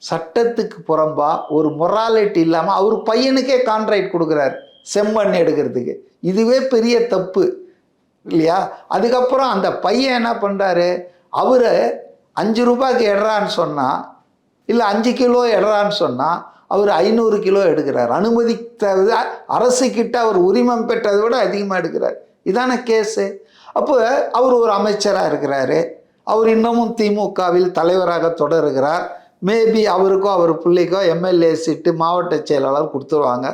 சட்டத்துக்கு புறம்பா ஒரு மொராலிட்டி இல்லாமல் அவர் பையனுக்கே கான்ட்ராக்ட் கொடுக்குறாரு செம்மண் எடுக்கிறதுக்கு. இதுவே பெரிய தப்பு இல்லையா? அதுக்கப்புறம் அந்த பையன் என்ன பண்ணுறாரு, அவர் 5 ரூபாய்க்கு எடுறான்னு சொன்னால், இல்லை 5 கிலோ எடுறான்னு சொன்னால் அவர் 500 கிலோ எடுக்கிறார். அனுமதித்தது அரசுக்கிட்ட அவர் உரிமம் பெற்றதை விட அதிகமாக எடுக்கிறார். இதான கேஸு. அப்போ அவர் ஒரு அமைச்சராக இருக்கிறாரு. அவர் இன்னமும் திமுகவில் தலைவராக தொடருகிறார். மேபி அவருக்கோ அவர் பிள்ளைக்கோ எம்எல்ஏ சீட்டு, மாவட்ட செயலாளர் கொடுத்துருவாங்க.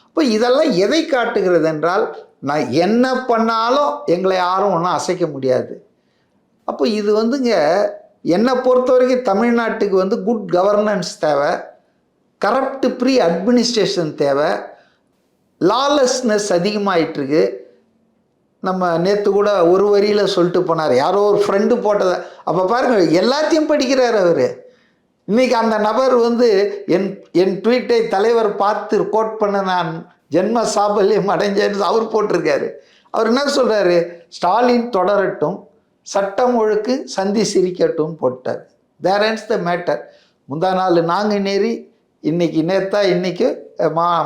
இப்போ இதெல்லாம் எதை காட்டுகிறது என்றால், நான் என்ன பண்ணாலும் எங்களை யாரும் ஒன்றும் அசைக்க முடியாது. அப்போ இது வந்துங்க என்னை பொறுத்த வரைக்கும் தமிழ்நாட்டுக்கு வந்து குட் கவர்னன்ஸ் தேவை, கரப்ட் ஃப்ரீ அட்மினிஸ்ட்ரேஷன் தேவை. லாலெஸ்னஸ் அதிகமாயிட்டுருக்கு. நம்ம நேற்று கூட ஒரு வரியில் சொல்லிட்டு போனார், யாரோ ஒரு ஃப்ரெண்டு போட்டதை. அப்போ பாருங்கள், எல்லாத்தையும் படிக்கிறார் அவர். இன்றைக்கி அந்த நபர் வந்து என் ட்வீட்டை தலைவர் பார்த்து கோட் பண்ண நான் ஜென்ம சாபல்யம் அடைஞ்சேன்னு அவர் போட்டிருக்காரு. அவர் என்ன சொல்கிறாரு, ஸ்டாலின் தொடரட்டும், சட்டம் ஒழுக்கு சந்தி சிரிக்கட்டும் போட்டார். தேர் ends த மேட்டர். முந்தா நாள் நாங்குநேரி, இன்னைக்கு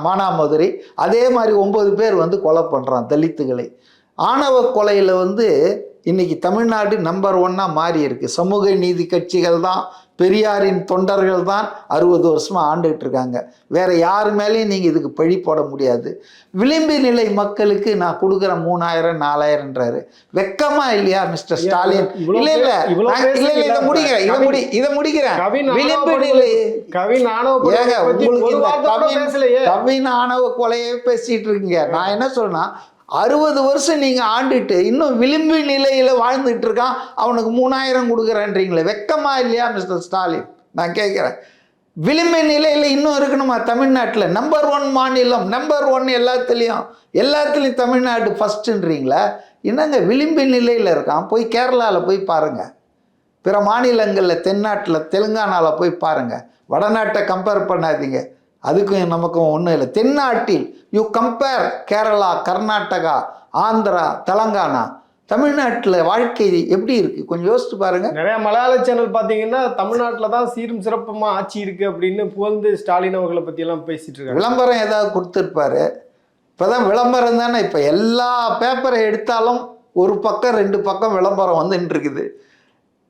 மானாமதுரை, அதே மாதிரி 9 பேர் வந்து கொலை பண்ணுறான் தலித்துகளை. ஆணவ கொலையில் வந்து இன்னைக்கு தமிழ்நாடு நம்பர் 1 மாறி இருக்கு. சமூக நீதி கட்சிகள் தான், பெரியாரின் தொண்டர்கள் தான் 60 வருஷமாக ஆண்டுகிட்டு இருக்காங்க. வேற யாரு மேலேயும் நீங்கள் இதுக்கு பழி போட முடியாது. விளிம்பு நிலை மக்களுக்கு நான் கொடுக்குற 3000 4000ன்றாரு. வெக்கமா இல்லையா மிஸ்டர் ஸ்டாலின்? இதை முடிக்கிறேன். விளிம்பு நிலை கவின் ஆணவ கொலையே பேசிட்டு இருக்கீங்க. நான் என்ன சொல்றேன்னா, 60 வருஷம் நீங்கள் ஆண்டுட்டு இன்னும் விளிம்பு நிலையில் வாழ்ந்துட்டு இருக்கான், அவனுக்கு 3000 கொடுக்குறேன்றீங்களே, வெக்கமா இல்லையா மிஸ்டர் ஸ்டாலின்? நான் கேட்குறேன். விளிம்பு நிலையில் இன்னும் இருக்கணுமா தமிழ்நாட்டில்? நம்பர் 1 மாநிலம், நம்பர் 1 எல்லாத்துலேயும் தமிழ்நாடு ஃபஸ்ட்டுன்றீங்களா? என்னங்க விளிம்பு நிலையில் இருக்கான்? போய் கேரளாவில் போய் பாருங்கள், பிற மாநிலங்களில், தென்னாட்டில், தெலுங்கானாவில் போய் பாருங்கள். வடநாட்டை கம்பேர் பண்ணாதீங்க, அதுக்கும் நமக்கும் ஒன்றும் இல்லை. தென்னாட்டில் யூ கம்பேர் கேரளா, கர்நாடகா, ஆந்திரா, தெலங்கானா, தமிழ்நாட்டில் வாழ்க்கை எப்படி இருக்குது கொஞ்சம் யோசிச்சு பாருங்கள். நிறைய மலையாள சேனல் பார்த்தீங்கன்னா தமிழ்நாட்டில் தான் சீரும் சிறப்புமாக ஆட்சி இருக்குது அப்படின்னு புகழ்ந்து ஸ்டாலின் அவர்களை பற்றியெல்லாம் பேசிட்டு இருக்காங்க. விளம்பரம் ஏதாவது கொடுத்துருப்பாரு. இப்போ தான் விளம்பரம் தானே. இப்போ எல்லா பேப்பரை எடுத்தாலும் ஒரு பக்கம் 2 பக்கம் விளம்பரம் வந்துட்டு இருக்குது.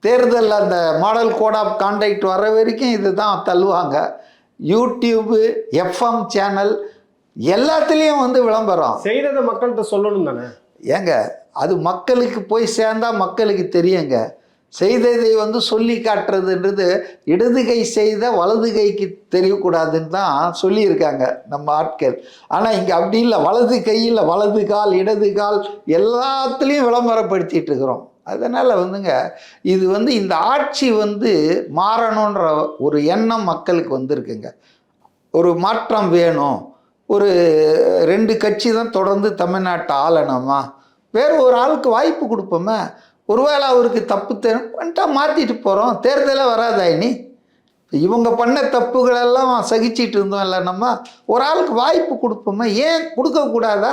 தேர்தல் அந்த மாடல் கோட் ஆஃப் கான்டக்ட் வர வரைக்கும் இது தான் தள்ளுவாங்க. யூடியூப்பு, எஃப்எம் சேனல் எல்லாத்துலேயும் வந்து விளம்பரம். செய்கிறத மக்கள்கிட்ட சொல்லணும் தானே. ஏங்க அது மக்களுக்கு போய் சேர்ந்தா மக்களுக்கு தெரியுங்க. செய்ததை வந்து சொல்லி காட்டுறதுன்றது இடது கை செய்த வலது கைக்கு தெரியக்கூடாதுன்னு தான் சொல்லியிருக்காங்க நம்ம ஆட்கள். ஆனால் இங்கே அப்படி இல்லை. வலது கையில் வலது கால், இடது கால் எல்லாத்துலேயும் விளம்பரப்படுத்திட்டு இருக்கிறோம். அதனால் வந்துங்க இது வந்து இந்த ஆட்சி வந்து மாறணுன்ற ஒரு எண்ணம் மக்களுக்கு வந்திருக்குங்க. ஒரு மாற்றம் வேணும். ஒரு 2 கட்சி தான் தொடர்ந்து தமிழ்நாட்டை ஆளணுமா, வேறு ஒரு ஆளுக்கு வாய்ப்பு கொடுப்போமே. ஒருவேளை அவருக்கு தப்பு பண்ணிட்டா மாற்றிட்டு போகிறோம். தேர்தலே வராதா இனி? இவங்க பண்ண தப்புகளெல்லாம் சகிச்சிட்டு இருந்தோம் இல்லை, நம்ம ஒரு ஆளுக்கு வாய்ப்பு கொடுப்போமே, ஏன் கொடுக்கக்கூடாதா?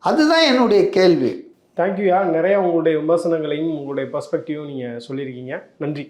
அதுதான் என்னுடைய கேள்வி. தேங்க்யூயா. நிறையா உங்களுடைய விமர்சனங்களையும் உங்களுடைய பெர்ஸ்பெக்டிவும் நீங்கள் சொல்லியிருக்கீங்க. நன்றி.